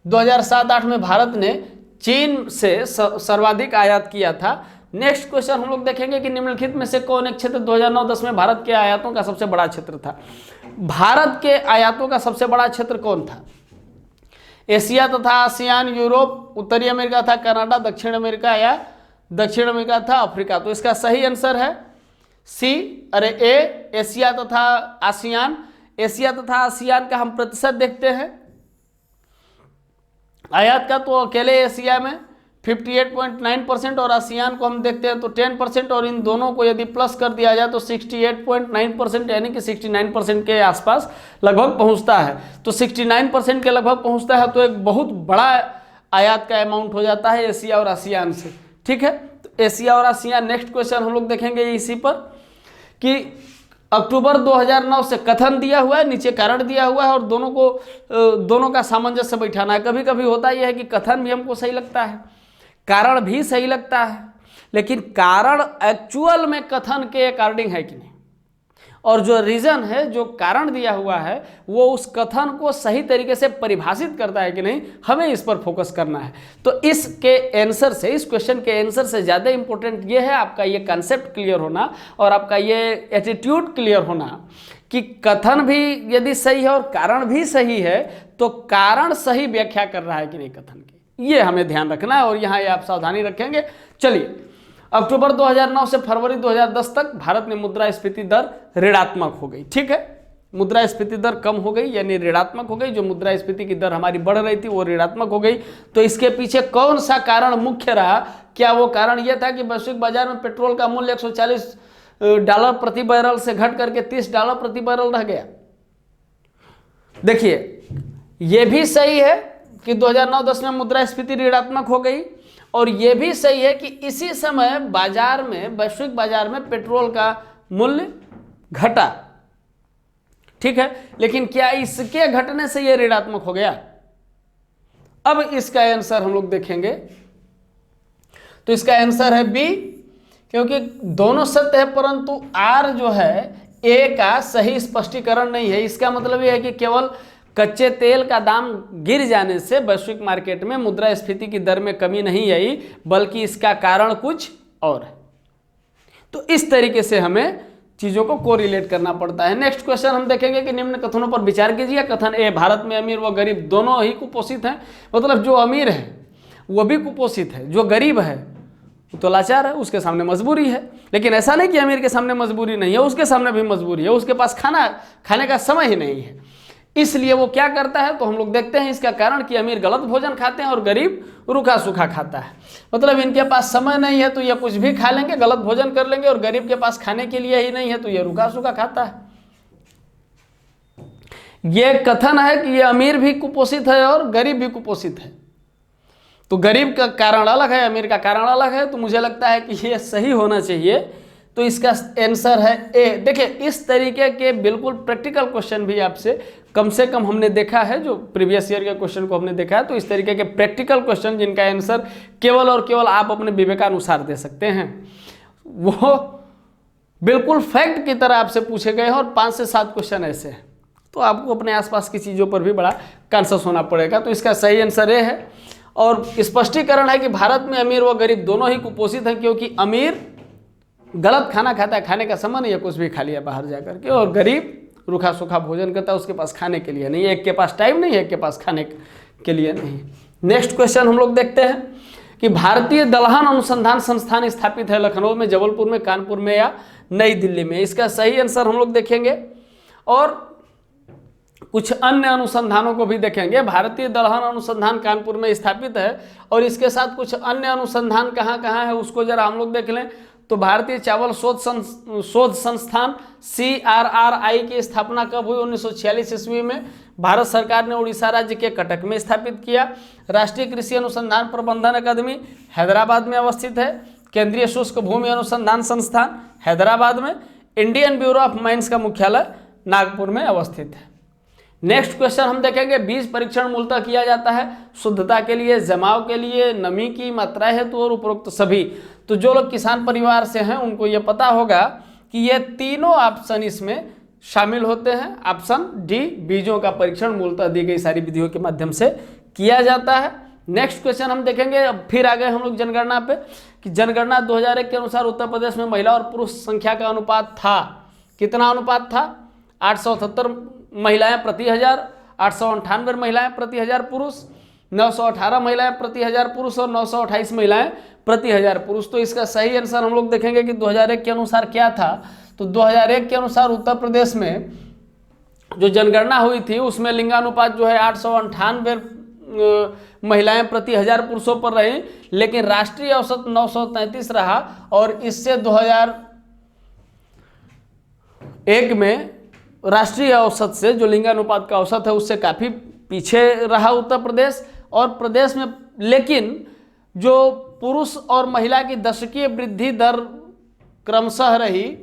2007-8 में भारत ने चीन से सर्वाधिक आयात किया था। नेक्स्ट क्वेश्चन हम लोग देखेंगे कि निम्नलिखित में से कौन एक क्षेत्र 2009-10 में भारत के आयातों का सबसे बड़ा क्षेत्र था? भारत के आयातों का सबसे बड़ा क्षेत्र कौन था? एशिया तथा आसियान, यूरोप, उत्तरी अमेरिका था कनाडा, दक्षिण अमेरिका या दक्षिण अमेरिका था अफ्रीका। तो इसका सही आंसर है सी, अरे ए, एशिया तथा आसियान। एशिया तथा आसियान का हम प्रतिशत देखते हैं आयात का, तो अकेले एशिया में 58.9% और आसियान को हम देखते हैं तो 10%, और इन दोनों को यदि प्लस कर दिया जाए तो 68.9% यानी कि 69% के आसपास लगभग पहुंचता है। तो 69% के लगभग पहुंचता है, तो एक बहुत बड़ा आयात का अमाउंट हो जाता है एशिया और आसियान से। ठीक है, तो एशिया और आसियान। नेक्स्ट क्वेश्चन हम लोग देखेंगे इसी पर कि अक्टूबर 2009 से कथन दिया हुआ है, नीचे कारण दिया हुआ है, और दोनों का सामंजस्य बैठाना है। कभी कभी होता यह है कि कथन भी हमको सही लगता है, कारण भी सही लगता है, लेकिन कारण एक्चुअल में कथन के अकॉर्डिंग है कि नहीं, और जो रीजन है, जो कारण दिया हुआ है, वो उस कथन को सही तरीके से परिभाषित करता है कि नहीं, हमें इस पर फोकस करना है। तो इसके आंसर से, इस क्वेश्चन के आंसर से ज़्यादा इंपॉर्टेंट ये है आपका ये कॉन्सेप्ट क्लियर होना और आपका ये एटीट्यूड क्लियर होना कि कथन भी यदि सही है और कारण भी सही है, तो कारण सही व्याख्या कर रहा है कि नहीं कथन की, ये हमें ध्यान रखना है, और यहाँ ये आप सावधानी रखेंगे। चलिए, अक्टूबर 2009 से फरवरी 2010 तक भारत में मुद्रास्फीति दर ऋणात्मक हो गई। ठीक है, मुद्रास्फीति दर कम हो गई यानी ऋणात्मक हो गई। जो मुद्रास्फीति की दर हमारी बढ़ रही थी वो ऋणात्मक हो गई। तो इसके पीछे कौन सा कारण मुख्य रहा? क्या वो कारण यह था कि वैश्विक बाजार में पेट्रोल का मूल्य $140 प्रति बैरल से घट करके $30 प्रति बैरल रह गया? देखिए, ये भी सही है कि 2009-10 में मुद्रास्फीति ऋणात्मक हो गई, और यह भी सही है कि इसी समय बाजार में, वैश्विक बाजार में पेट्रोल का मूल्य घटा। ठीक है, लेकिन क्या इसके घटने से यह ऋणात्मक हो गया? अब इसका आंसर हम लोग देखेंगे, तो इसका आंसर है बी, क्योंकि दोनों सत्य है, परंतु आर जो है ए का सही स्पष्टीकरण नहीं है। इसका मतलब यह है कि केवल कच्चे तेल का दाम गिर जाने से वैश्विक मार्केट में मुद्रास्फीति की दर में कमी नहीं आई, बल्कि इसका कारण कुछ और है। तो इस तरीके से हमें चीज़ों को कोरिलेट करना पड़ता है। नेक्स्ट क्वेश्चन हम देखेंगे कि निम्न कथनों पर विचार कीजिए। कथन ए, भारत में अमीर व गरीब दोनों ही कुपोषित हैं। मतलब जो अमीर है वो भी कुपोषित है, जो गरीब है वो तो लाचार है, उसके सामने मजबूरी है। लेकिन ऐसा नहीं कि अमीर के सामने मजबूरी नहीं है, उसके सामने भी मजबूरी है, उसके पास खाने का समय ही नहीं है। इसलिए वो क्या करता है, तो हम लोग देखते हैं इसका कारण कि अमीर गलत भोजन खाते हैं और गरीब रूखा सूखा खाता है। मतलब इनके पास समय नहीं है तो ये कुछ भी खा लेंगे, गलत भोजन कर लेंगे, और गरीब के पास खाने के लिए ही नहीं है तो ये रूखा सूखा खाता है। ये कथन है कि ये अमीर भी कुपोषित है और गरीब भी कुपोषित है। तो गरीब का कारण अलग है, अमीर का कारण अलग है। तो मुझे लगता है कि ये सही होना चाहिए। तो इसका आंसर है ए। देखिए, इस तरीके के बिल्कुल प्रैक्टिकल क्वेश्चन भी आपसे कम से कम हमने देखा है, जो प्रीवियस ईयर के क्वेश्चन को हमने देखा है। तो इस तरीके के प्रैक्टिकल क्वेश्चन जिनका आंसर केवल और केवल आप अपने विवेकानुसार दे सकते हैं, वो बिल्कुल फैक्ट की तरह आपसे पूछे गए हैं, और 5 से 7 क्वेश्चन ऐसे हैं। तो आपको अपने आसपास की चीज़ों पर भी बड़ा कॉन्शियस होना पड़ेगा। तो इसका सही आंसर ए है, और स्पष्टीकरण है कि भारत में अमीर व गरीब दोनों ही कुपोषित हैं, क्योंकि अमीर गलत खाना खाता है, खाने का समय नहीं है, कुछ भी खा लिया बाहर जाकर के, और गरीब रूखा सूखा भोजन करता है, उसके पास खाने के लिए नहीं है, एक के पास टाइम नहीं है, एक के पास खाने के लिए नहीं। नेक्स्ट क्वेश्चन हम लोग देखते हैं कि भारतीय दलहन अनुसंधान संस्थान स्थापित है लखनऊ में, जबलपुर में, कानपुर में या नई दिल्ली में? इसका सही आंसर हम लोग देखेंगे और कुछ अन्य अनुसंधानों को भी देखेंगे। भारतीय दलहन अनुसंधान कानपुर में स्थापित है, और इसके साथ कुछ अन्य अनुसंधान कहाँ कहाँ है उसको जरा हम लोग देख लें। तो भारतीय चावल शोध संस्थान CRRI की स्थापना कब हुई? 1946 ईस्वी में भारत सरकार ने उड़ीसा राज्य के कटक में स्थापित किया। राष्ट्रीय कृषि अनुसंधान प्रबंधन अकादमी हैदराबाद में अवस्थित है। केंद्रीय शुष्क भूमि अनुसंधान संस्थान हैदराबाद में। इंडियन ब्यूरो ऑफ माइंस का मुख्यालय नागपुर में अवस्थित है। नेक्स्ट क्वेश्चन हम देखेंगे, बीज परीक्षण मूलतः किया जाता है शुद्धता के लिए, जमाव के लिए, नमी की मात्रा हेतु और उपरोक्त सभी। तो जो लोग किसान परिवार से हैं उनको ये पता होगा कि ये तीनों ऑप्शन इसमें शामिल होते हैं। ऑप्शन डी, बीजों का परीक्षण मूलतः दी गई सारी विधियों के माध्यम से किया जाता है। नेक्स्ट क्वेश्चन हम देखेंगे, अब फिर आ गए हम लोग जनगणना पे, कि जनगणना 2001 के अनुसार उत्तर प्रदेश में महिला और पुरुष संख्या का अनुपात था, कितना अनुपात था? 878 महिलाएं प्रति 1000, 898 महिलाएं प्रति 1000 पुरुष। 918 महिलाएं प्रति 1000 पुरुष और 928 महिलाएं प्रति 1000 पुरुष। तो इसका सही आंसर हम लोग देखेंगे कि 2001 के अनुसार क्या था। तो 2001 के अनुसार उत्तर प्रदेश में जो जनगणना हुई थी उसमें लिंगानुपात जो है 898 महिलाएं प्रति 1000 पुरुषों पर रही, लेकिन राष्ट्रीय औसत 933 रहा और इससे 2001 में राष्ट्रीय औसत से जो लिंगानुपात का औसत है उससे काफ़ी पीछे रहा उत्तर प्रदेश। और प्रदेश में लेकिन जो पुरुष और महिला की दशकीय वृद्धि दर क्रमशः रही,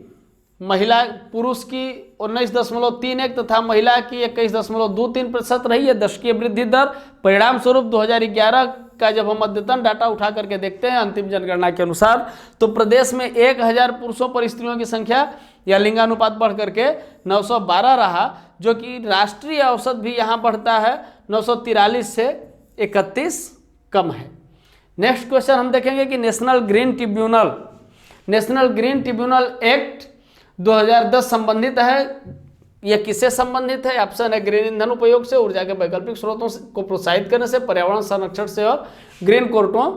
महिला पुरुष की 19.31 तथा महिला की 21.23% रही है दशकीय वृद्धि दर। परिणाम स्वरूप 2011 का जब हम अद्यतन डाटा उठा करके देखते हैं अंतिम जनगणना के अनुसार, तो प्रदेश में 1000 पुरुषों पर स्त्रियों की संख्या या लिंगानुपात बढ़ करके 912 रहा, जो कि राष्ट्रीय औसत भी यहाँ बढ़ता है 943 से 31 कम है। नेक्स्ट क्वेश्चन हम देखेंगे कि नेशनल ग्रीन ट्रिब्यूनल एक्ट 2010 संबंधित है। यह किससे संबंधित है? ऑप्शन है ग्रीन ईंधन उपयोग से, ऊर्जा के वैकल्पिक स्रोतों को प्रोत्साहित करने से, पर्यावरण संरक्षण से और ग्रीन कोर्टों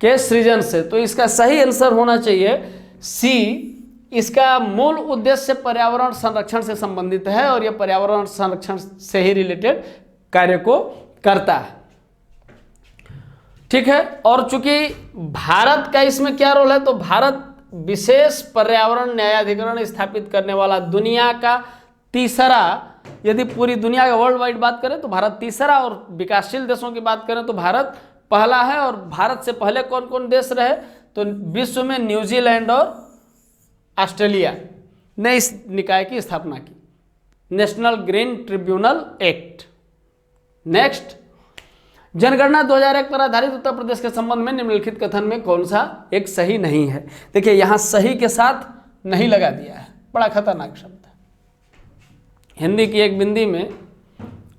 के सृजन से। तो इसका सही आंसर होना चाहिए सी। इसका मूल उद्देश्य पर्यावरण संरक्षण से संबंधित है और यह पर्यावरण संरक्षण से ही रिलेटेड कार्य को करता है। ठीक है। और चूंकि भारत का इसमें क्या रोल है, तो भारत विशेष पर्यावरण न्यायाधिकरण स्थापित करने वाला दुनिया का तीसरा, यदि पूरी दुनिया का वर्ल्ड वाइड बात करें तो भारत तीसरा, और विकासशील देशों की बात करें तो भारत पहला है। और भारत से पहले कौन कौन देश रहे, तो विश्व में न्यूजीलैंड और ऑस्ट्रेलिया ने इस निकाय की स्थापना की, national green tribunal act. Next, जनगणना 2001 पर आधारित उत्तर प्रदेश के संबंध में निम्नलिखित कथन में कौन सा एक सही नहीं है? देखिए यहां सही के साथ नहीं लगा दिया है, बड़ा खतरनाक शब्द है। हिंदी की एक बिंदी में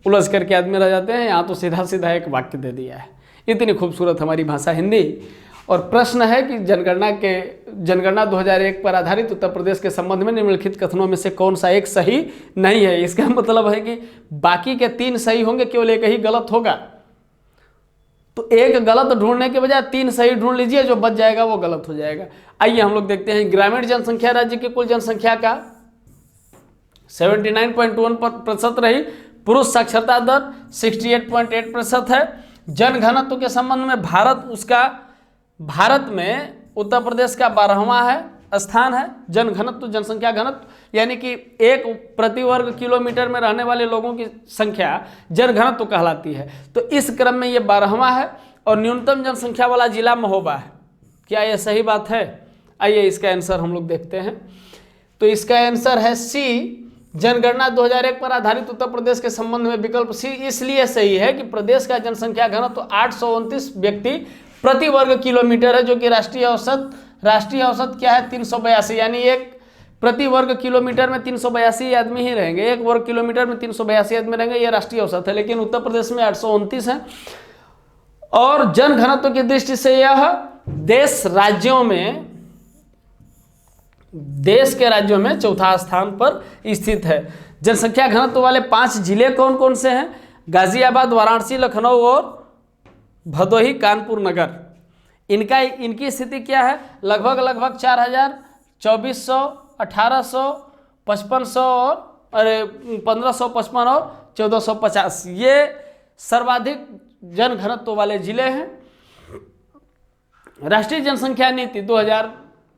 उलझ करके आदमी रह जाते हैं, यहाँ तो सीधा सीधा एक वाक्य दे दिया है। इतनी खूबसूरत हमारी भाषा हिंदी। और प्रश्न है कि जनगणना 2001 पर आधारित उत्तर प्रदेश के संबंध में निम्नलिखित कथनों में से कौन सा एक सही नहीं है? इसका मतलब है कि बाकी के 3 सही होंगे, केवल एक ही गलत होगा। तो एक गलत ढूंढने के बजाय 3 सही ढूंढ लीजिए, जो बच जाएगा वो गलत हो जाएगा। आइए हम लोग देखते हैं। ग्रामीण जनसंख्या राज्य की कुल जनसंख्या का 79.1% रही। पुरुष साक्षरता दर 68.8% है। जनघनत्व के संबंध में भारत में उत्तर प्रदेश का 12वां स्थान है। जनघनत्व, जनसंख्या घनत्व, यानी कि 1 प्रति वर्ग किलोमीटर में रहने वाले लोगों की संख्या जनघनत्व कहलाती है। तो इस क्रम में ये 12वां है। और न्यूनतम जनसंख्या वाला जिला महोबा है। क्या यह सही बात है? आइए इसका आंसर हम लोग देखते हैं। तो इसका आंसर है सी। जनगणना 2001 पर आधारित उत्तर प्रदेश के संबंध में विकल्प सी इसलिए सही है कि प्रदेश का जनसंख्या घनत्व 829 व्यक्ति प्रति वर्ग किलोमीटर है, जो कि राष्ट्रीय औसत क्या है? 382, यानी एक प्रति वर्ग किलोमीटर में 382 आदमी ही रहेंगे। 1 वर्ग किलोमीटर में 382 आदमी रहेंगे, यह राष्ट्रीय औसत है। लेकिन उत्तर प्रदेश में 829 है। और जन घनत्व की दृष्टि से यह देश के राज्यों में 4था स्थान पर स्थित है। जनसंख्या घनत्व वाले 5 जिले कौन कौन से हैं? गाजियाबाद, वाराणसी, लखनऊ और भदोही, कानपुर नगर। इनकी स्थिति क्या है? लगभग 4000, 2400, 1800, 5500 और 1555 और 1450, ये सर्वाधिक जन घनत्व वाले जिले हैं। राष्ट्रीय जनसंख्या नीति 2000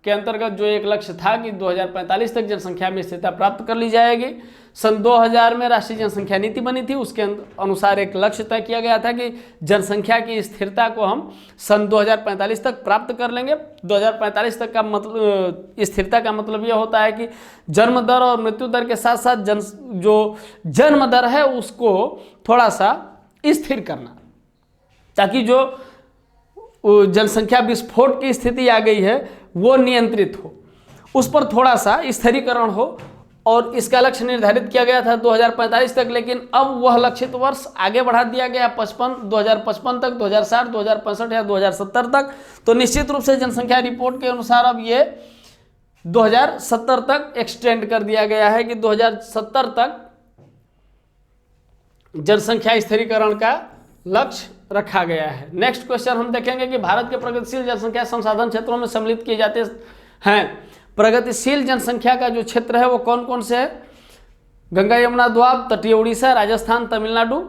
के अंतर्गत जो एक लक्ष्य था कि 2045 तक जनसंख्या में स्थिरता प्राप्त कर ली जाएगी। सन 2000 में राष्ट्रीय जनसंख्या नीति बनी थी। उसके अनुसार एक लक्ष्य तय किया गया था कि जनसंख्या की स्थिरता को हम सन 2045 तक प्राप्त कर लेंगे। 2045 तक का मतलब, स्थिरता का मतलब यह होता है कि जन्म दर और मृत्यु दर के साथ साथ जो जन्म दर है उसको थोड़ा सा स्थिर करना, ताकि जो जनसंख्या विस्फोट की स्थिति आ गई है वो नियंत्रित हो, उस पर थोड़ा सा स्थिरीकरण हो। और इसका लक्ष्य निर्धारित किया गया था 2045 तक, लेकिन अब वह लक्षित वर्ष आगे बढ़ा दिया गया 2055 तक, 2060, 2065 या 2070 तक। तो निश्चित रूप से जनसंख्या रिपोर्ट के अनुसार अब ये 2070 तक एक्सटेंड कर दिया गया है कि 2070 तक जनसंख्या स्थिरीकरण का लक्ष्य रखा गया है। नेक्स्ट क्वेश्चन हम देखेंगे कि भारत के प्रगतिशील जनसंख्या संसाधन क्षेत्रों में सम्मिलित किए जाते हैं। प्रगतिशील जनसंख्या का जो क्षेत्र है वो कौन कौन से है? गंगा यमुना दोआब, तटीय उड़ीसा, राजस्थान, तमिलनाडु।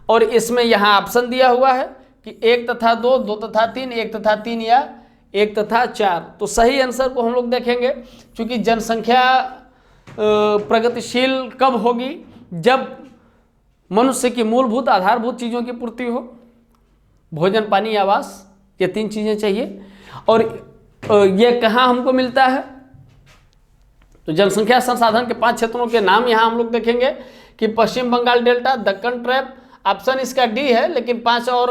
और इसमें यहाँ ऑप्शन दिया हुआ है कि 1 तथा 2, 2 तथा 3, 1 तथा 3 या 1 तथा 4। तो सही आंसर को हम लोग देखेंगे, क्योंकि जनसंख्या प्रगतिशील कब होगी? जब मनुष्य की मूलभूत आधारभूत चीज़ों की पूर्ति हो, भोजन, पानी, आवास, ये 3 चीज़ें चाहिए। और ये कहाँ हमको मिलता है? तो जनसंख्या संसाधन के 5 क्षेत्रों के नाम यहाँ हम लोग देखेंगे कि Paschim Bengal delta, Deccan trap, option इसका डी है, लेकिन 5 और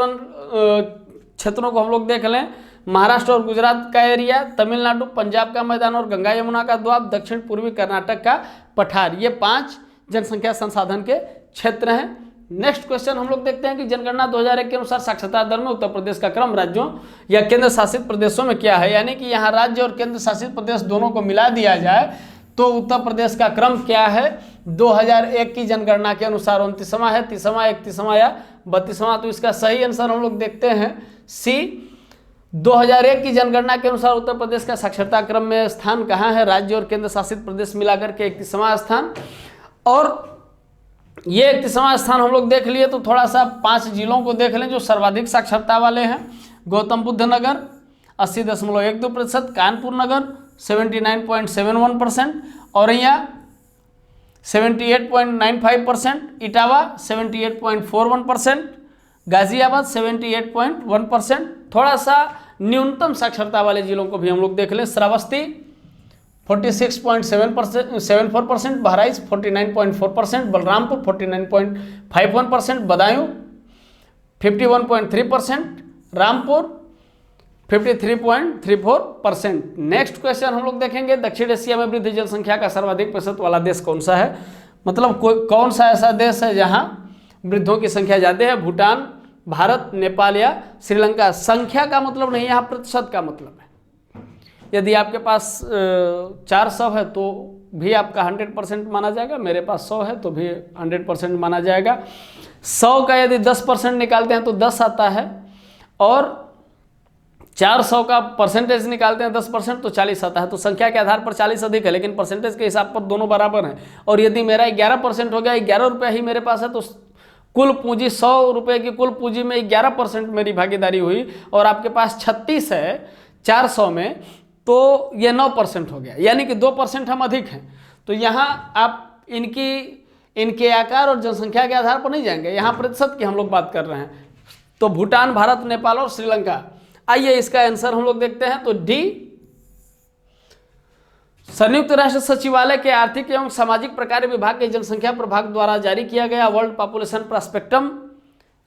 क्षेत्रों को हम लोग देख लें। महाराष्ट्र और गुजरात का एरिया, तमिलनाडु, पंजाब का मैदान और गंगा यमुना का दोआब, दक्षिण पूर्वी कर्नाटक का पठार, ये 5 जनसंख्या संसाधन के क्षेत्र हैं। नेक्स्ट क्वेश्चन हम लोग देखते हैं कि जनगणना 2001 के अनुसार साक्षरता दर में उत्तर प्रदेश का क्रम राज्यों या केंद्र शासित प्रदेशों में क्या है? यानी कि यहाँ राज्य और केंद्र शासित प्रदेश दोनों को मिला दिया जाए तो उत्तर प्रदेश का क्रम क्या है 2001 की जनगणना के अनुसार? 29वां है, 30वां, 31वां या 32वां? तो इसका सही आंसर हम लोग देखते हैं सी। 2001 की जनगणना के अनुसार उत्तर प्रदेश का साक्षरता क्रम में स्थान कहाँ है? राज्य और केंद्र शासित प्रदेश मिलाकर के 31वां स्थान। और ये 31वां स्थान हम लोग देख लिए, तो थोड़ा सा 5 जिलों को देख लें जो सर्वाधिक साक्षरता वाले हैं। गौतम बुद्ध नगर 80.12%, कानपुर नगर 79.71%, औरैया 78.95%, इटावा 78.41%, गाजियाबाद 78.1%। थोड़ा सा न्यूनतम साक्षरता वाले जिलों को भी हम लोग देख लें। श्रावस्ती 46.74%, बहराइच 49.4%, बलरामपुर 49.51%, बदायूं 51.3%, रामपुर 53.34%। नेक्स्ट क्वेश्चन हम लोग देखेंगे, दक्षिण एशिया में वृद्ध जनसंख्या का सर्वाधिक प्रतिशत वाला देश कौन सा है? मतलब कौन सा ऐसा देश है जहां वृद्धों की संख्या ज़्यादा है? भूटान, भारत, नेपाल या श्रीलंका? संख्या का मतलब नहीं, यहाँ प्रतिशत का मतलब है। यदि आपके पास 400 है तो भी आपका 100% माना जाएगा, मेरे पास 100 है तो भी 100% माना जाएगा। 100 का यदि 10% निकालते हैं तो 10 आता है, और 400 का परसेंटेज निकालते हैं 10% तो 40 आता है। तो संख्या के आधार पर 40 अधिक है, लेकिन परसेंटेज के हिसाब पर दोनों बराबर हैं। और यदि मेरा 11% हो गया, 11 रुपये ही मेरे पास है, तो कुल पूंजी 100 रुपये की कुल पूंजी में 11% मेरी भागीदारी हुई, और आपके पास 36 है 400 में, तो ये 9% हो गया, यानी कि 2% हम अधिक हैं। तो यहाँ आप इनके आकार और जनसंख्या के आधार पर नहीं जाएंगे, यहाँ प्रतिशत की हम लोग बात कर रहे हैं। तो भूटान, भारत, नेपाल और श्रीलंका। आइए इसका आंसर हम लोग देखते हैं, तो डी। संयुक्त राष्ट्र सचिवालय के आर्थिक एवं सामाजिक प्रकार्य विभाग के जनसंख्या प्रभाग द्वारा जारी किया गया वर्ल्ड पॉपुलेशन प्रॉस्पेक्टम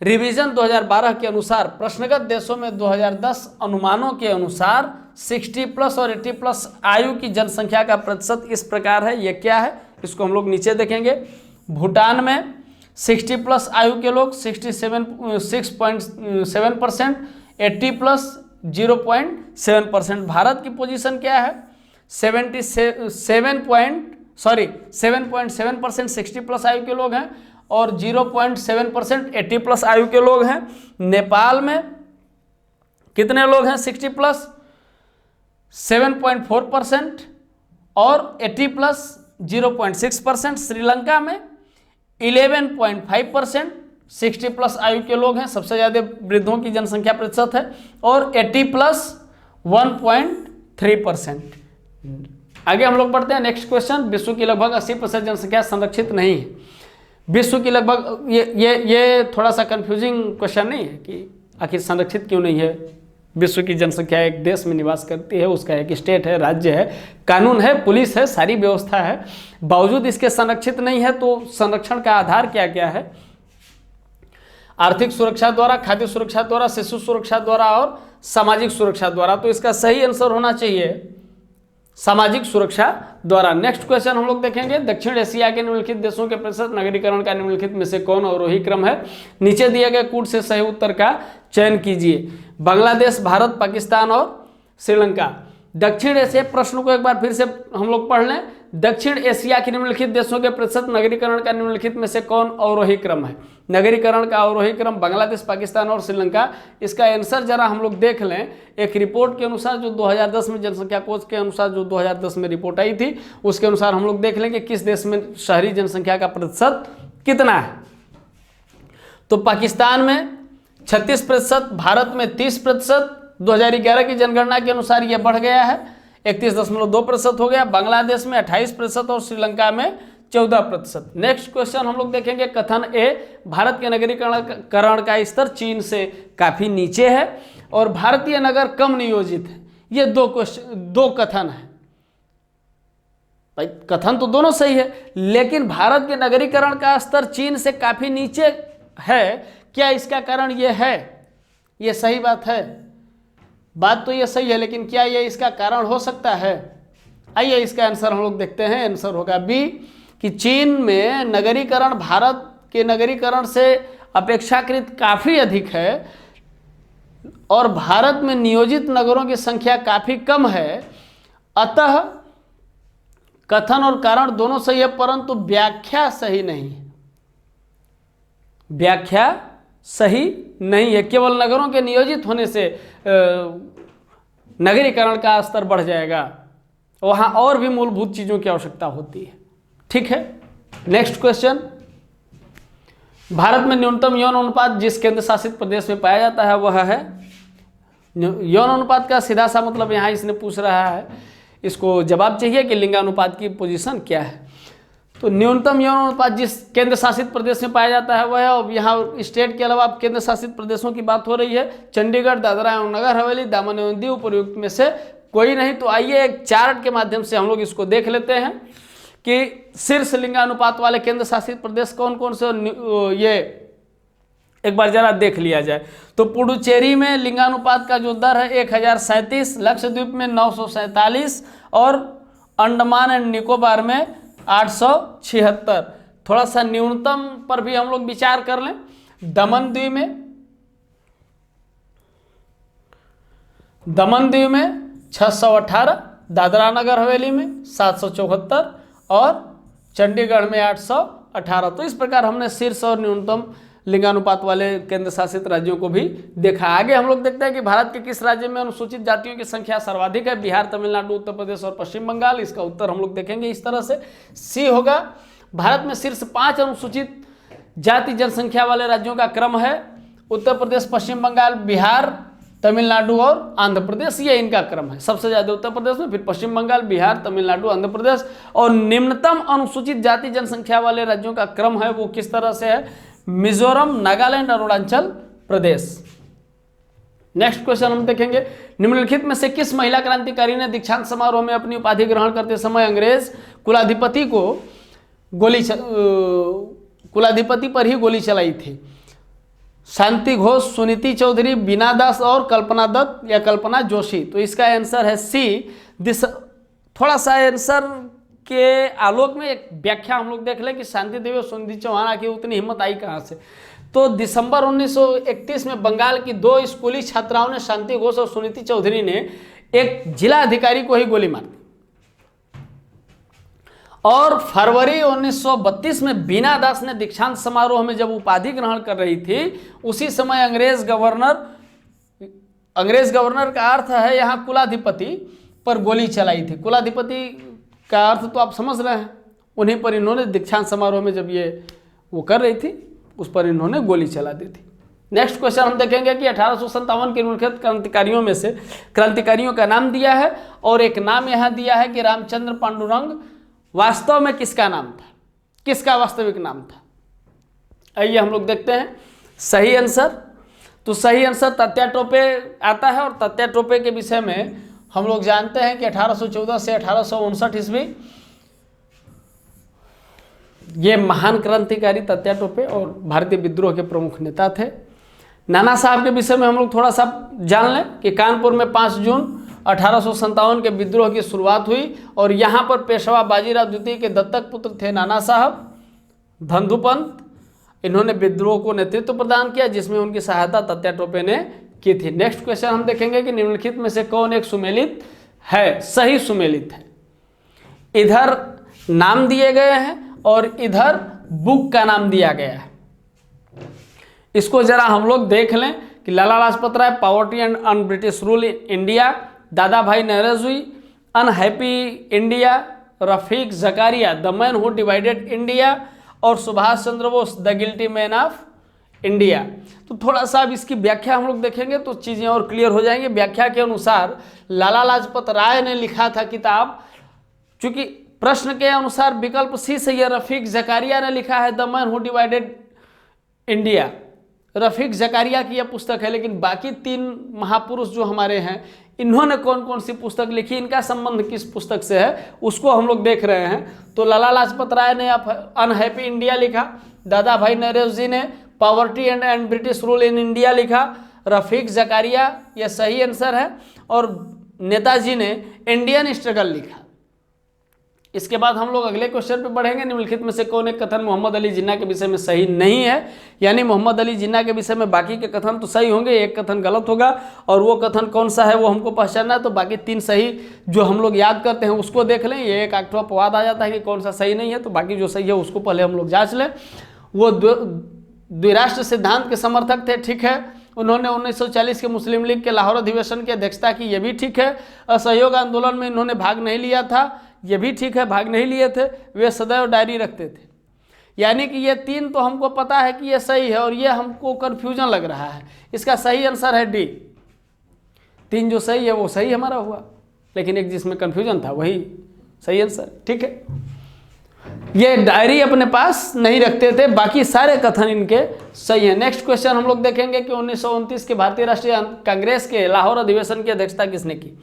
रिवीजन 2012 के अनुसार प्रश्नगत देशों में 2010 अनुमानों के अनुसार 60+ और 80+ आयु की जनसंख्या का प्रतिशत इस प्रकार है। ये क्या है, इसको हम लोग नीचे देखेंगे। भूटान में 60+ आयु के लोग 6.7%, 80+ 0.7%। भारत की पोजीशन क्या है? 7.7% 60+ आयु के लोग हैं, और 0.7% 80+ आयु के लोग हैं। नेपाल में कितने लोग हैं 60+? 7.4% और 80+ 0.6%। श्रीलंका में 11.5% 60+ आयु के लोग हैं, सबसे ज़्यादा वृद्धों की जनसंख्या प्रतिशत है, और 80+ 1.3%। आगे हम लोग पढ़ते हैं नेक्स्ट क्वेश्चन। विश्व की लगभग 80% जनसंख्या संरक्षित नहीं है। विश्व की लगभग ये थोड़ा सा कंफ्यूजिंग क्वेश्चन नहीं है कि आखिर संरक्षित क्यों नहीं है? विश्व की जनसंख्या एक देश में निवास करती है, उसका एक स्टेट है, राज्य है, कानून है, पुलिस है, सारी व्यवस्था है, बावजूद इसके संरक्षित नहीं है। तो संरक्षण का आधार क्या क्या है? आर्थिक सुरक्षा द्वारा, खाद्य सुरक्षा द्वारा, शिशु सुरक्षा द्वारा और सामाजिक सुरक्षा द्वारा। तो इसका सही आंसर होना चाहिए सामाजिक सुरक्षा द्वारा। नेक्स्ट क्वेश्चन हम लोग देखेंगे, दक्षिण एशिया के निम्नलिखित देशों के प्रतिशत नगरीकरण का निम्नलिखित में से कौन अवरोही क्रम है? नीचे दिए गए कूट से सही उत्तर का चयन कीजिए। बांग्लादेश, भारत, पाकिस्तान और श्रीलंका। दक्षिण एशिया, प्रश्न को एक बार फिर से हम लोग पढ़ लें। दक्षिण एशिया के निम्नलिखित देशों के प्रतिशत नगरीकरण का निम्नलिखित में से कौन अवरोही क्रम है? नगरीकरण का अवरोही क्रम बांग्लादेश, पाकिस्तान और श्रीलंका। इसका आंसर जरा हम लोग देख लें। एक रिपोर्ट के अनुसार जो 2010 में जनसंख्या कोष के अनुसार जो 2010 में रिपोर्ट आई थी, उसके अनुसार हम लोग देख लें कि किस देश में शहरी जनसंख्या का प्रतिशत कितना है। तो पाकिस्तान में 36%, भारत में 30%, 2011 की जनगणना के अनुसार यह बढ़ गया है, 31.2% हो गया। बांग्लादेश में 28% और श्रीलंका में 14%। नेक्स्ट क्वेश्चन हम लोग देखेंगे। कथन ए, भारत के नगरीकरण का स्तर चीन से काफी नीचे है और भारतीय नगर कम नियोजित है। ये दो कथन है। भाई कथन तो दोनों सही है, लेकिन भारत के नगरीकरण का स्तर चीन से काफी नीचे है, क्या इसका कारण ये है? ये सही बात है, बात तो ये सही है, लेकिन क्या ये इसका कारण हो सकता है? आइए इसका आंसर हम लोग देखते हैं। आंसर होगा बी, कि चीन में नगरीकरण भारत के नगरीकरण से अपेक्षाकृत काफ़ी अधिक है और भारत में नियोजित नगरों की संख्या काफ़ी कम है। अतः कथन और कारण दोनों सही है, परंतु व्याख्या सही नहीं है। व्याख्या सही नहीं है। केवल नगरों के नियोजित होने से नगरीकरण का स्तर बढ़ जाएगा, वहां और भी मूलभूत चीजों की आवश्यकता होती है। ठीक है, नेक्स्ट क्वेश्चन। भारत में न्यूनतम यौन अनुपात जिस केंद्र शासित प्रदेश में पाया जाता है वह है, यौन अनुपात का सीधा सा मतलब यहाँ इसने पूछ रहा है, इसको जवाब चाहिए कि लिंगानुपात की पोजीशन क्या है। तो न्यूनतम यौन अनुपात जिस केंद्र शासित प्रदेश में पाया जाता है वह है, और यहाँ स्टेट के अलावा केंद्र शासित प्रदेशों की बात हो रही है, चंडीगढ़, दादरा एवं नगर हवेली, दामन एवं दीव, उपर्युक्त में से कोई नहीं। तो आइए एक चार्ट के माध्यम से हम लोग इसको देख लेते हैं कि शीर्ष लिंगानुपात वाले केंद्र शासित प्रदेश कौन कौन से, ये एक बार जरा देख लिया जाए। तो पुडुचेरी में लिंगानुपात का जो दर है 1037, लक्षद्वीप में 947 और अंडमान एंड निकोबार में 876। थोड़ा सा न्यूनतम पर भी हम लोग विचार कर लें। दमन द्वीप में 618, दादरा नगर हवेली में 774 और चंडीगढ़ में 818। तो इस प्रकार हमने शीर्ष और न्यूनतम लिंगानुपात वाले केंद्र शासित राज्यों को भी देखा। आगे हम लोग देखते हैं कि भारत के किस राज्य में अनुसूचित जातियों की संख्या सर्वाधिक है। बिहार, तमिलनाडु, उत्तर प्रदेश और पश्चिम बंगाल। इसका उत्तर हम लोग देखेंगे इस तरह से। सी होगा, भारत में शीर्ष 5 अनुसूचित जाति जनसंख्या वाले राज्यों का क्रम है। उत्तर प्रदेश, पश्चिम बंगाल, बिहार, तमिलनाडु और आंध्र प्रदेश, ये इनका क्रम है। सबसे ज्यादा उत्तर प्रदेश में, फिर पश्चिम बंगाल, बिहार, तमिलनाडु, आंध्र प्रदेश। और निम्नतम अनुसूचित जाति जनसंख्या वाले राज्यों का क्रम है वो किस तरह से है? मिजोरम, नागालैंड, अरुणाचल प्रदेश। नेक्स्ट क्वेश्चन हम देखेंगे। निम्नलिखित में से किस महिला क्रांतिकारी ने दीक्षांत समारोह में अपनी उपाधि ग्रहण करते समय अंग्रेज कुलाधिपति पर ही गोली चलाई थी? शांति घोष, सुनीति चौधरी, बीना दास और कल्पना दत्त या कल्पना जोशी। तो इसका आंसर है सी। थोड़ा सा आंसर के आलोक में एक व्याख्या हम लोग देख लें कि शांति देवी और सुनीति चौहान आखिर उतनी हिम्मत आई कहाँ से। तो दिसंबर 1931 में बंगाल की 2 स्कूली छात्राओं ने, शांति घोष और सुनीति चौधरी ने, एक जिला अधिकारी को ही गोली मार दी। और फरवरी 1932 में बीना दास ने दीक्षांत समारोह में जब उपाधि ग्रहण कर रही थी, उसी समय अंग्रेज गवर्नर का अर्थ है यहाँ कुलाधिपति पर गोली चलाई थी। कुलाधिपति का अर्थ तो आप समझ रहे हैं, उन्हीं पर इन्होंने दीक्षांत समारोह में जब ये वो कर रही थी, उस पर इन्होंने गोली चला दी थी। नेक्स्ट क्वेश्चन हम देखेंगे कि 1857 के निम्नलिखित क्रांतिकारियों में से क्रांतिकारियों का नाम दिया है और एक नाम यहाँ दिया है कि रामचंद्र पांडुरंग वास्तव में किसका नाम था, किसका वास्तविक नाम था? आइए हम लोग देखते हैं सही आंसर। तो सही आंसर तत्या टोपे आता है और तत्या टोपे के विषय में हम लोग जानते हैं कि 1814 से 1859 ईस्वी ये महान क्रांतिकारी तत्या टोपे और भारतीय विद्रोह के प्रमुख नेता थे। नाना साहब के विषय में हम लोग थोड़ा सा जान लें कि कानपुर में 5 जून 1857 के विद्रोह की शुरुआत हुई और यहाँ पर पेशवा बाजीराव द्वितीय के दत्तक पुत्र थे नाना साहब धंधुपंत। इन्होंने विद्रोह को नेतृत्व प्रदान किया जिसमें उनकी सहायता तत्या टोपे ने की थी। नेक्स्ट क्वेश्चन हम देखेंगे कि निम्नलिखित में से कौन एक सुमेलित है? सही सुमेलित है। इधर नाम दिए गए हैं और इधर बुक का नाम दिया गया है। इसको जरा हम लोग देख लें कि Lala Lajpat Rai, poverty and un British rule in India, Dadabhai Naoroji, unhappy India, Rafiq Zakaria, the man who divided India, और Subhash Chandra Bose, the guilty man of India. तो थोड़ा सा अब इसकी व्याख्या हम लोग देखेंगे तो चीज़ें और क्लियर हो जाएंगी। व्याख्या के अनुसार लाला लाजपत राय ने लिखा था किताब, चूंकि प्रश्न के अनुसार विकल्प सी सही है। रफीक जकारिया ने लिखा है the man who divided India, Rafiq Zakaria की यह पुस्तक है। लेकिन बाकी तीन महापुरुष जो हमारे हैं, इन्होंने कौन कौन सी पुस्तक लिखी, इनका संबंध किस पुस्तक से है, उसको हम लोग देख रहे हैं। तो लाला लाजपत राय ने अनहैप्पी इंडिया लिखा, दादा भाई नौरोजी ने poverty and British rule in India लिखा, रफीक जकारिया यह सही आंसर है, और नेताजी ने इंडियन स्ट्रगल लिखा। इसके बाद हम लोग अगले क्वेश्चन पे बढ़ेंगे। निम्नलिखित में से कौन एक कथन मोहम्मद अली जिन्ना के विषय में सही नहीं है? यानी मोहम्मद अली जिन्ना के विषय में बाकी के कथन तो सही होंगे, एक कथन गलत होगा, और वो कथन कौन सा है वो हमको पहचानना है। तो बाकी तीन सही जो हम लोग याद करते हैं उसको देख लें। ये एक आठ अपवाद आ जाता है कि कौन सा सही नहीं है, तो बाकी जो सही है उसको पहले हम लोग जाँच लें। वो द्विराष्ट्र सिद्धांत के समर्थक थे, ठीक है। उन्होंने 1940 के मुस्लिम लीग के लाहौर अधिवेशन की अध्यक्षता की, ये भी ठीक है। असहयोग आंदोलन में इन्होंने भाग नहीं लिया था, ये भी ठीक है, भाग नहीं लिए थे। वे सदैव डायरी रखते थे। यानी कि ये तीन तो हमको पता है कि ये सही है, और ये हमको कन्फ्यूजन लग रहा है। इसका सही आंसर है डी। तीन जो सही है वो सही हमारा हुआ, लेकिन एक जिसमें कन्फ्यूजन था वही सही आंसर, ठीक है। ये डायरी अपने पास नहीं रखते थे, बाकी सारे कथन इनके सही हैं। नेक्स्ट क्वेश्चन हम लोग देखेंगे कि 1929 के भारतीय राष्ट्रीय कांग्रेस के लाहौर अधिवेशन की अध्यक्षता किसने की?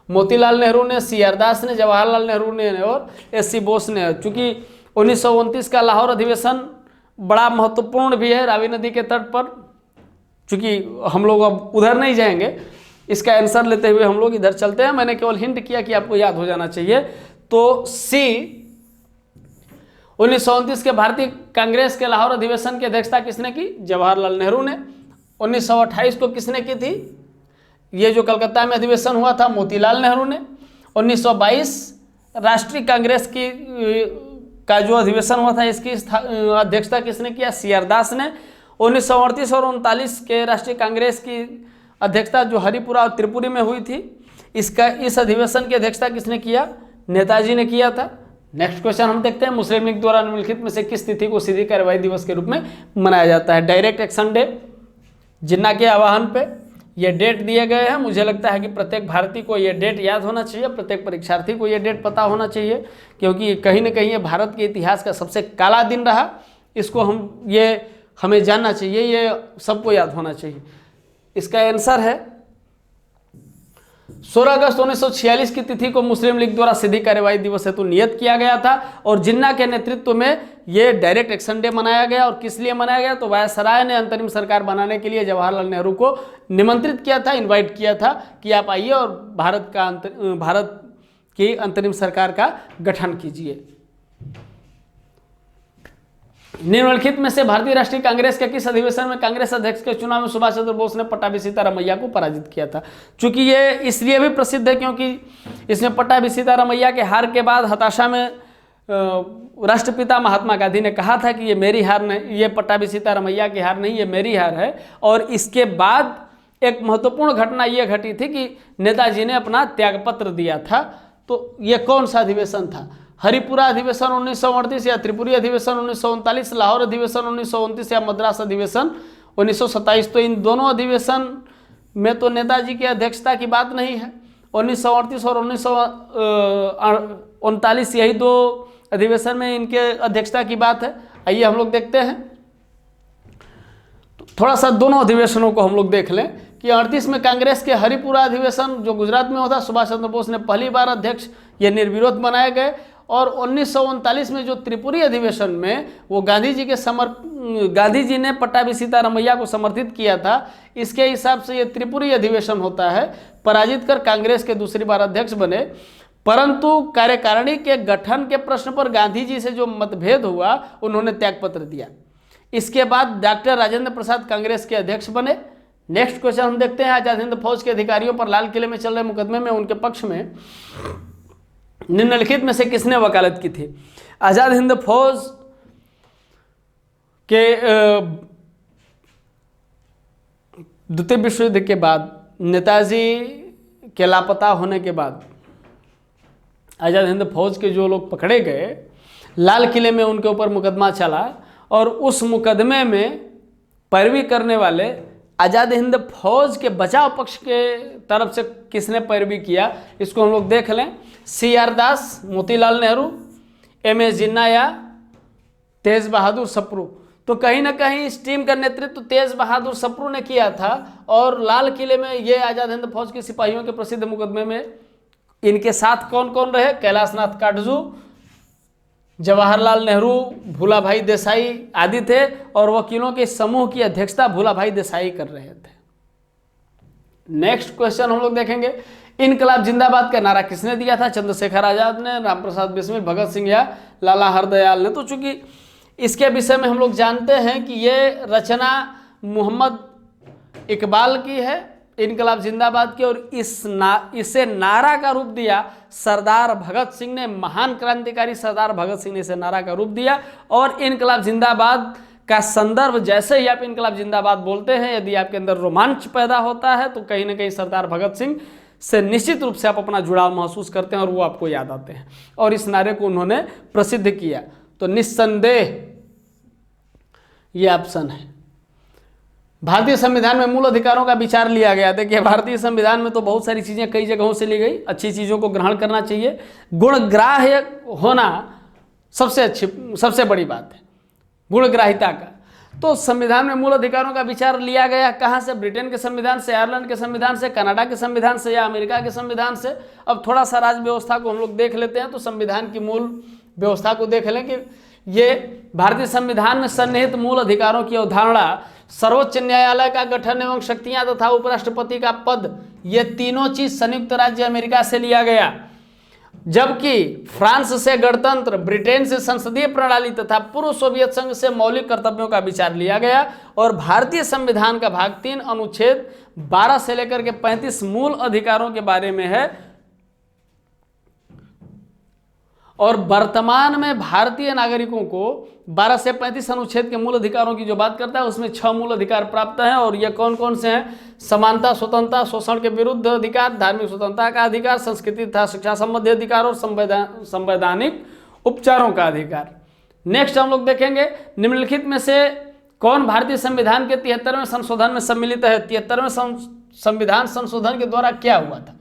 मोतीलाल नेहरू ने, सी आर दास ने, जवाहरलाल नेहरू ने और एस.सी. बोस ने। चूंकि 1929 का लाहौर अधिवेशन बड़ा महत्वपूर्ण भी है रावी नदी के तट पर, चूंकि हम लोग अब उधर नहीं जाएंगे, इसका आंसर लेते हुए हम लोग इधर चलते हैं। मैंने केवल हिंट किया कि आपको याद हो जाना चाहिए। तो सी 1929 के भारतीय कांग्रेस के लाहौर अधिवेशन की अध्यक्षता किसने की? जवाहरलाल नेहरू ने। 1928 को किसने की थी? ये जो कलकत्ता में अधिवेशन हुआ था, मोतीलाल नेहरू ने। 1922 राष्ट्रीय कांग्रेस की का जो अधिवेशन हुआ था, इसकी अध्यक्षता किसने किया? सी आर दास ने। 1938 और 39 के राष्ट्रीय कांग्रेस की अध्यक्षता जो हरिपुरा और त्रिपुरी में हुई थी, इस अधिवेशन की अध्यक्षता किसने किया? नेताजी ने किया था। नेक्स्ट क्वेश्चन हम देखते हैं। मुस्लिम लीग द्वारा निम्नलिखित में से किस तिथि को सीधी कार्रवाई दिवस के रूप में मनाया जाता है? डायरेक्ट एक्शन डे, जिन्ना के आह्वान पे। ये डेट दिए गए हैं। मुझे लगता है कि प्रत्येक भारतीय को ये डेट याद होना चाहिए, प्रत्येक परीक्षार्थी को ये डेट पता होना चाहिए, क्योंकि कहीं ना कहीं ये भारत के इतिहास का सबसे काला दिन रहा। इसको हमें जानना चाहिए, ये सबको याद होना चाहिए। इसका आंसर है 16 अगस्त 1946 की तिथि को मुस्लिम लीग द्वारा सीधी कार्यवाही दिवस हेतु नियत किया गया था, और जिन्ना के नेतृत्व में ये डायरेक्ट एक्शन डे मनाया गया। और किस लिए मनाया गया? तो वायसराय ने अंतरिम सरकार बनाने के लिए जवाहरलाल नेहरू को निमंत्रित किया था, इनवाइट किया था कि आप आइए और भारत की अंतरिम सरकार का गठन कीजिए। निम्नलिखित में से भारतीय राष्ट्रीय कांग्रेस के किस अधिवेशन में कांग्रेस अध्यक्ष के चुनाव में सुभाष चंद्र बोस ने पट्टाभी सीतारामैया को पराजित किया था? चूंकि ये इसलिए भी प्रसिद्ध है क्योंकि इसमें पट्टाभी सीतारामैया के हार के बाद हताशा में राष्ट्रपिता महात्मा गांधी ने कहा था कि ये मेरी हार नहीं, ये पट्टाभी सीतारामैया की हार नहीं, ये मेरी हार है। और इसके बाद एक महत्वपूर्ण घटना ये घटी थी कि नेताजी ने अपना त्यागपत्र दिया था। तो ये कौन सा अधिवेशन था? हरिपुरा अधिवेशन 1938 या त्रिपुरी अधिवेशन 1939, लाहौर अधिवेशन 1929 या मद्रास अधिवेशन 1927। तो इन दोनों अधिवेशन में तो नेताजी की अध्यक्षता की बात नहीं है। 1938 और 1939 यही दो अधिवेशन में इनके अध्यक्षता की बात है। आइए हम लोग देखते हैं। थोड़ा सा दोनों अधिवेशनों को हम लोग देख लें कि 38 में कांग्रेस के हरिपुरा अधिवेशन जो गुजरात में होता, सुभाष चंद्र बोस ने पहली बार अध्यक्ष ये निर्विरोध बनाए गए। और 1939 में जो त्रिपुरी अधिवेशन में वो गांधी जी ने पट्टाभी सीतारामैया को समर्थित किया था, इसके हिसाब से ये त्रिपुरी अधिवेशन होता है। पराजित कर कांग्रेस के दूसरी बार अध्यक्ष बने, परंतु कार्यकारिणी के गठन के प्रश्न पर गांधी जी से जो मतभेद हुआ, उन्होंने त्यागपत्र दिया। इसके बाद डॉक्टर राजेंद्र प्रसाद कांग्रेस के अध्यक्ष बने। नेक्स्ट क्वेश्चन हम देखते हैं। आजाद हिंद फौज के अधिकारियों पर लाल किले में चल रहे मुकदमे में उनके पक्ष में निम्नलिखित में से किसने वकालत की थी? आज़ाद हिंद फौज के द्वितीय विश्व युद्ध के बाद, नेताजी के लापता होने के बाद आज़ाद हिंद फौज के जो लोग पकड़े गए, लाल किले में उनके ऊपर मुकदमा चला और उस मुकदमे में पैरवी करने वाले आज़ाद हिंद फौज के बचाव पक्ष के तरफ से किसने पैरवी किया, इसको हम लोग देख लें। CR दास, मोतीलाल नेहरू, M.A. जिन्ना या तेज बहादुर सप्रू। तो कहीं ना कहीं इस टीम का नेतृत्व तेज बहादुर सप्रू ने किया था और लाल किले में ये आज़ाद हिंद फौज के सिपाहियों के प्रसिद्ध मुकदमे में इनके साथ कौन कौन रहे? कैलाशनाथ काटजू, जवाहरलाल नेहरू, भूला भाई देसाई आदि थे और वकीलों के समूह की अध्यक्षता भूला भाई देसाई कर रहे थे। नेक्स्ट क्वेश्चन हम लोग देखेंगे, इनकलाब जिंदाबाद का नारा किसने दिया था? चंद्रशेखर आजाद ने, राम प्रसाद बिस्मिल, भगत सिंह या लाला हरदयाल ने। तो चूंकि इसके विषय में हम लोग जानते हैं कि ये रचना मोहम्मद इकबाल की है, इनकलाब जिंदाबाद की, और इसे नारा का रूप दिया सरदार भगत सिंह ने। महान क्रांतिकारी सरदार भगत सिंह ने इसे नारा का रूप दिया। और इनकलाब जिंदाबाद का संदर्भ, जैसे ही आप इनकलाब जिंदाबाद बोलते हैं, यदि आपके अंदर रोमांच पैदा होता है तो कहीं ना कहीं सरदार भगत सिंह से निश्चित रूप से आप अपना जुड़ाव महसूस करते हैं और वो आपको याद आते हैं। और इस नारे को उन्होंने प्रसिद्ध किया। तो निस्संदेह ये ऑप्शन है। भारतीय संविधान में मूल अधिकारों का विचार लिया गया। देखिए, भारतीय संविधान में तो बहुत सारी चीज़ें कई जगहों से ली गई, अच्छी चीज़ों को ग्रहण करना चाहिए। गुणग्राह्य होना सबसे बड़ी बात है, गुणग्राहिता का। तो संविधान में मूल अधिकारों का विचार लिया गया कहाँ से? ब्रिटेन के संविधान से, आयरलैंड के संविधान से, कनाडा के संविधान से या अमेरिका के संविधान से। अब थोड़ा सा राज्य व्यवस्था को हम लोग देख लेते हैं। तो संविधान की मूल व्यवस्था को देख लें कि ये भारतीय संविधान में सन्निहित मूल अधिकारों की अवधारणा, सर्वोच्च न्यायालय का गठन एवं शक्तियां तथा उपराष्ट्रपति का पद, ये तीनों चीज संयुक्त राज्य अमेरिका से लिया गया। जबकि फ्रांस से गणतंत्र, ब्रिटेन से संसदीय प्रणाली तथा पूर्व सोवियत संघ से मौलिक कर्तव्यों का विचार लिया गया। और भारतीय संविधान का भाग 3 अनुच्छेद 12 से लेकर के 35 मूल अधिकारों के बारे में है। और वर्तमान में भारतीय नागरिकों को 12 से 35 अनुच्छेद के मूल अधिकारों की जो बात करता है उसमें 6 मूल अधिकार प्राप्त हैं। और ये कौन कौन से हैं? समानता, स्वतंत्रता, शोषण के विरुद्ध अधिकार, धार्मिक स्वतंत्रता का अधिकार, संस्कृति तथा शिक्षा संबंधी अधिकार और संवैधानिक उपचारों का अधिकार। नेक्स्ट हम लोग देखेंगे, निम्नलिखित में से कौन भारतीय संविधान के 73वें संशोधन में सम्मिलित है? 73वें संविधान संशोधन के द्वारा क्या हुआ था?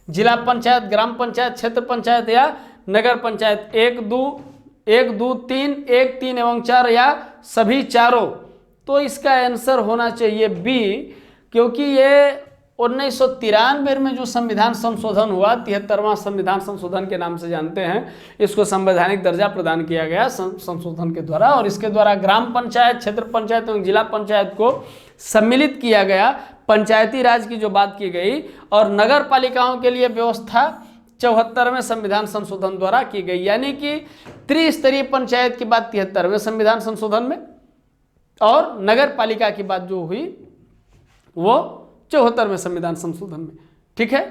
जिला पंचायत, ग्राम पंचायत, क्षेत्र पंचायत या नगर पंचायत? 1, 2, 3, 1, 3 एवं 4 या सभी चारों? तो इसका आंसर होना चाहिए बी, क्योंकि ये 1993 में जो संविधान संशोधन हुआ, 73वां संविधान संशोधन के नाम से जानते हैं, इसको संवैधानिक दर्जा प्रदान किया गया संशोधन के द्वारा। और इसके द्वारा ग्राम पंचायत, क्षेत्र पंचायत एवं जिला पंचायत को सम्मिलित किया गया, पंचायती राज की जो बात की गई। और नगर पालिकाओं के लिए व्यवस्था 74वें संविधान संशोधन द्वारा की गई, यानी कि त्रिस्तरीय पंचायत की बात 73वें संविधान संशोधन में, और नगर पालिका की बात जो हुई वो 74वें संविधान संशोधन में। ठीक है।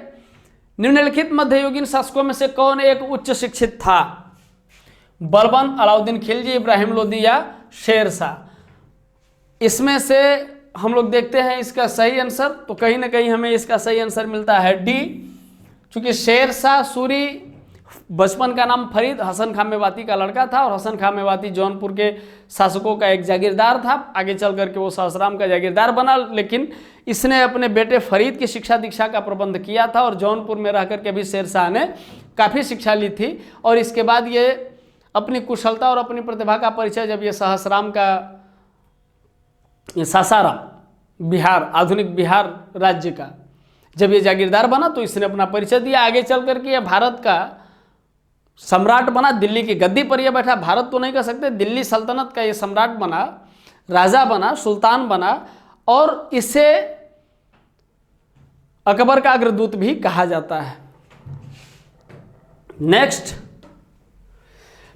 निम्नलिखित मध्ययुगीन शासकों में से कौन एक उच्च शिक्षित था? बलबन, अलाउद्दीन खिलजी, इब्राहिम लोदी या शेरशाह? इसमें से हम लोग देखते हैं इसका सही आंसर, तो कहीं ना कहीं हमें इसका सही आंसर मिलता है डी, क्योंकि शेरशाह सूरी बचपन का नाम फरीद हसन खां मेवाती का लड़का था और हसन खां मेवाती जौनपुर के शासकों का एक जागीरदार था। आगे चल करके वो सहसराम का जागीरदार बना, लेकिन इसने अपने बेटे फरीद की शिक्षा दीक्षा का प्रबंध किया था और जौनपुर में रह करके भी शेरशाह ने काफ़ी शिक्षा ली थी। और इसके बाद ये अपनी कुशलता और अपनी प्रतिभा का परिचय जब ये सहसराम का, सासाराम बिहार, आधुनिक बिहार राज्य का जब ये जागीरदार बना तो इसने अपना परिचय दिया। आगे चल करके ये भारत का सम्राट बना, दिल्ली की गद्दी पर यह बैठा। भारत तो नहीं कह सकते, दिल्ली सल्तनत का ये सम्राट बना, राजा बना, सुल्तान बना, और इसे अकबर का अग्रदूत भी कहा जाता है। नेक्स्ट,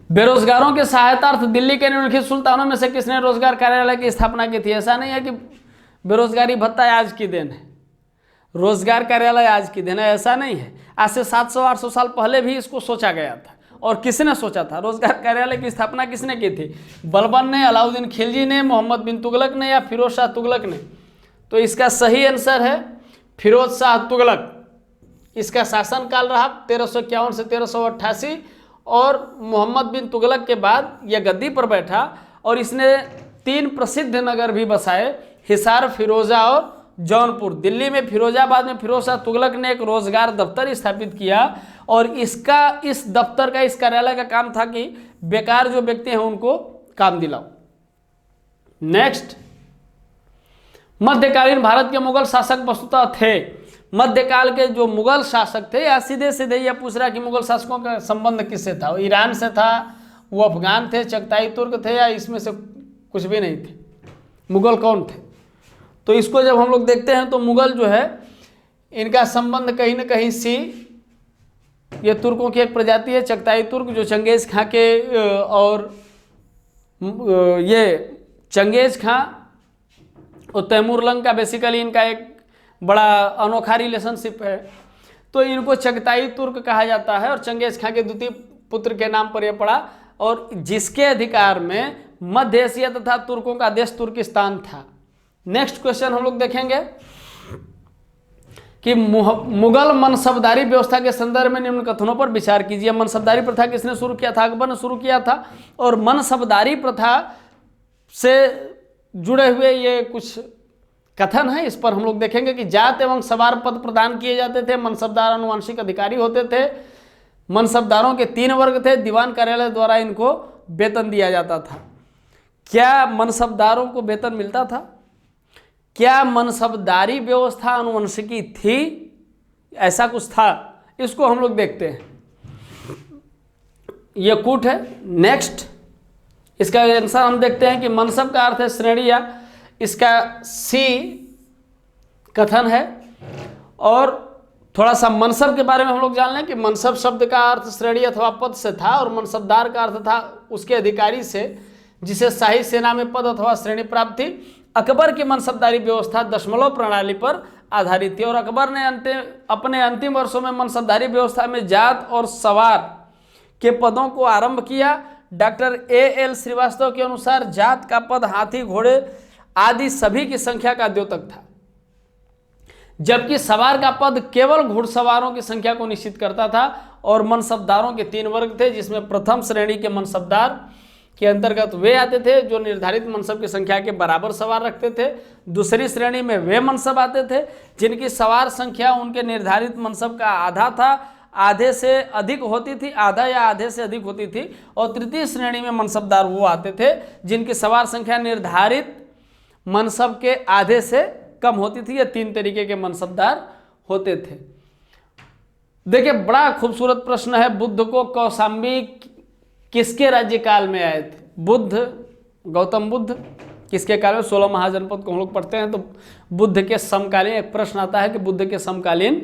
बेरोजगारों के सहायतार्थ दिल्ली के निम्नलिखित सुल्तानों में से किसने रोजगार कार्यालय की स्थापना की थी? ऐसा नहीं है कि बेरोजगारी भत्ता आज की देन है। रोजगार कार्यालय आज की दिन है, ऐसा नहीं है। आज से 700-800 साल पहले भी इसको सोचा गया था। और किसने सोचा था? रोजगार कार्यालय की स्थापना किसने की थी? बलबन ने, अलाउद्दीन खिलजी ने, मोहम्मद बिन तुगलक ने, या फिरोज शाह तुगलक ने? तो इसका सही आंसर है फिरोज शाह तुगलक। इसका शासनकाल रहा 1351 से 1388 और मोहम्मद बिन तुगलक के बाद यह गद्दी पर बैठा और इसने 3 प्रसिद्ध नगर भी बसाए, हिसार, फिरोजा और जौनपुर। दिल्ली में फिरोजाबाद में फिरोज शाह तुगलक ने एक रोजगार दफ्तर स्थापित किया और इस दफ्तर का, इस कार्यालय का काम था कि बेकार जो व्यक्ति हैं उनको काम दिलाओ। नेक्स्ट, मध्यकालीन भारत के मुगल शासक वस्तुतः थे। मध्यकाल के जो मुगल शासक थे, या सीधे सीधे यह पूछ रहा कि मुगल शासकों का संबंध किससे था? वो ईरान से था, वो अफगान थे, चगताई तुर्क थे, या इसमें से कुछ भी नहीं थे? मुगल कौन थे? तो इसको जब हम लोग देखते हैं तो मुगल जो है इनका संबंध कहीं ना कहीं सी, ये तुर्कों की एक प्रजाति है चगताई तुर्क, जो चंगेज खां के और ये चंगेज खां और तैमूरलंग का बेसिकली इनका एक बड़ा अनोखा रिलेशनशिप है। तो इनको चगताई तुर्क कहा जाता है और चंगेज खां के द्वितीय पुत्र के नाम पर यह पड़ा, और जिसके अधिकार में मध्य एशिया तथा तुर्कों का देश तुर्किस्तान था। नेक्स्ट क्वेश्चन हम लोग देखेंगे कि मुगल मनसबदारी व्यवस्था के संदर्भ में निम्न कथनों पर विचार कीजिए। मनसबदारी प्रथा किसने शुरू किया था? अकबर ने शुरू किया था। और मनसबदारी प्रथा से जुड़े हुए ये कुछ कथन है, इस पर हम लोग देखेंगे कि जात एवं सवार पद प्रदान किए जाते थे, मनसबदार आनुवंशिक अधिकारी होते थे, मनसबदारों के 3 वर्ग थे, दीवान कार्यालय द्वारा इनको वेतन दिया जाता था। क्या मनसबदारों को वेतन मिलता था? क्या मनसबदारी व्यवस्था आनुवंशिकी थी? ऐसा कुछ था, इसको हम लोग देखते हैं। यह कूट है। नेक्स्ट, इसका आंसर हम देखते हैं कि मनसब का अर्थ है श्रेणी, या इसका सी कथन है। और थोड़ा सा मनसब के बारे में हम लोग जान लें कि मनसब शब्द का अर्थ श्रेणी अथवा पद से था और मनसबदार का अर्थ था उसके अधिकारी से जिसे शाही सेना में पद अथवा श्रेणी प्राप्त थी। अकबर की मनसबदारी व्यवस्था दशमलव प्रणाली पर आधारित थी और अकबर ने अपने अंतिम वर्षों में मनसबदारी व्यवस्था में जात और सवार के पदों को आरंभ किया। Doctor A.L. श्रीवास्तव के अनुसार जात का पद हाथी, घोड़े आदि सभी की संख्या का द्योतक था, जबकि सवार का पद केवल घुड़सवारों की संख्या को निश्चित करता था। और मनसबदारों के 3 वर्ग थे, जिसमें प्रथम श्रेणी के मनसबदार के अंतर्गत वे आते थे जो निर्धारित मनसब की संख्या के बराबर सवार रखते थे। दूसरी श्रेणी में वे मनसब आते थे जिनकी सवार संख्या उनके निर्धारित मनसब का आधा था, आधे से अधिक होती थी, आधा या आधे से अधिक होती थी। और तृतीय श्रेणी में मनसबदार वो आते थे जिनकी सवार संख्या निर्धारित मनसब के आधे से कम होती थी। ये 3 तरीके के मनसबदार होते थे। देखिए, बड़ा खूबसूरत प्रश्न है, बुद्ध को कौशाम्बी किसके राज्यकाल में आए थे? बुद्ध, गौतम बुद्ध किसके काल में? 16 महाजनपद को हम लोग पढ़ते हैं तो बुद्ध के समकालीन, एक प्रश्न आता है कि बुद्ध के समकालीन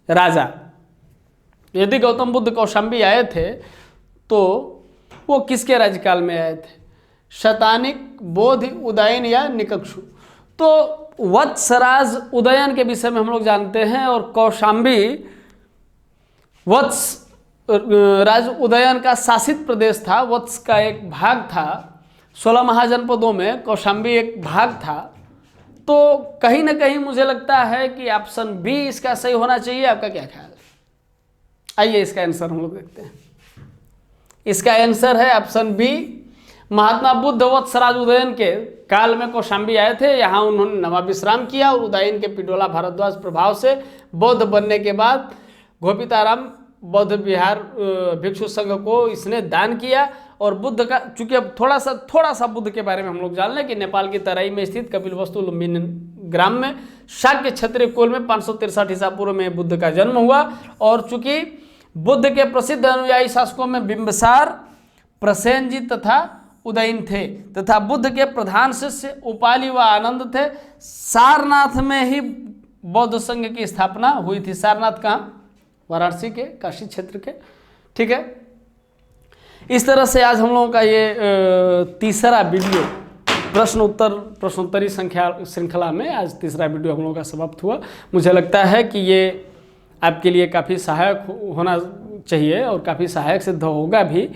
राजा, यदि गौतम बुद्ध कौशाम्बी आए थे तो वो किसके राज्यकाल में आए थे? शतानिक, बोधि, उदयन या निकक्षु? तो वत्सराज उदयन के विषय में हम लोग जानते हैं और कौशाम्बी वत्स राज उदयन का शासित प्रदेश था, वत्स का एक भाग था। 16 महाजनपदों में कौशाम्बी एक भाग था। तो कहीं ना कहीं मुझे लगता है कि ऑप्शन बी इसका सही होना चाहिए। आपका क्या ख्याल है? आइए इसका आंसर हम लोग देखते हैं। इसका आंसर है ऑप्शन बी। महात्मा बुद्ध वत्सराज उदयन के काल में कौशाम्बी आए थे। यहाँ उन्होंने नवा विश्राम किया और उदयन के पिडोला भारद्वाज प्रभाव से बौद्ध बनने के बाद गोपिताराम बौद्ध विहार भिक्षु संघ को इसने दान किया। और बुद्ध का, चूंकि अब थोड़ा सा बुद्ध के बारे में हम लोग जान लें कि नेपाल की तराई में स्थित कपिलवस्तु लुम्बिनी ग्राम में शाक्य क्षत्रिय कुल में 563 ईसा पूर्व में बुद्ध का जन्म हुआ। और चूंकि बुद्ध के प्रसिद्ध अनुयायी शासकों में बिंबिसार, प्रसेनजीत तथा उदयन थे तथा बुद्ध के प्रधान शिष्य उपाली व आनंद थे। सारनाथ में ही बौद्ध संघ की स्थापना हुई थी। सारनाथ कहाँ? वाराणसी के, काशी क्षेत्र के। ठीक है, इस तरह से आज हम लोगों का ये तीसरा वीडियो प्रश्नोत्तरी श्रृंखला में आज तीसरा वीडियो हम लोगों का समाप्त हुआ। मुझे लगता है कि ये आपके लिए काफ़ी सहायक होना चाहिए और काफ़ी सहायक सिद्ध होगा भी।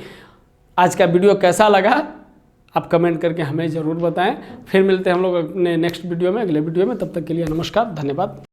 आज का वीडियो कैसा लगा आप कमेंट करके हमें ज़रूर बताएं। फिर मिलते हैं हम लोग अपने नेक्स्ट वीडियो में, अगले वीडियो में। तब तक के लिए नमस्कार, धन्यवाद।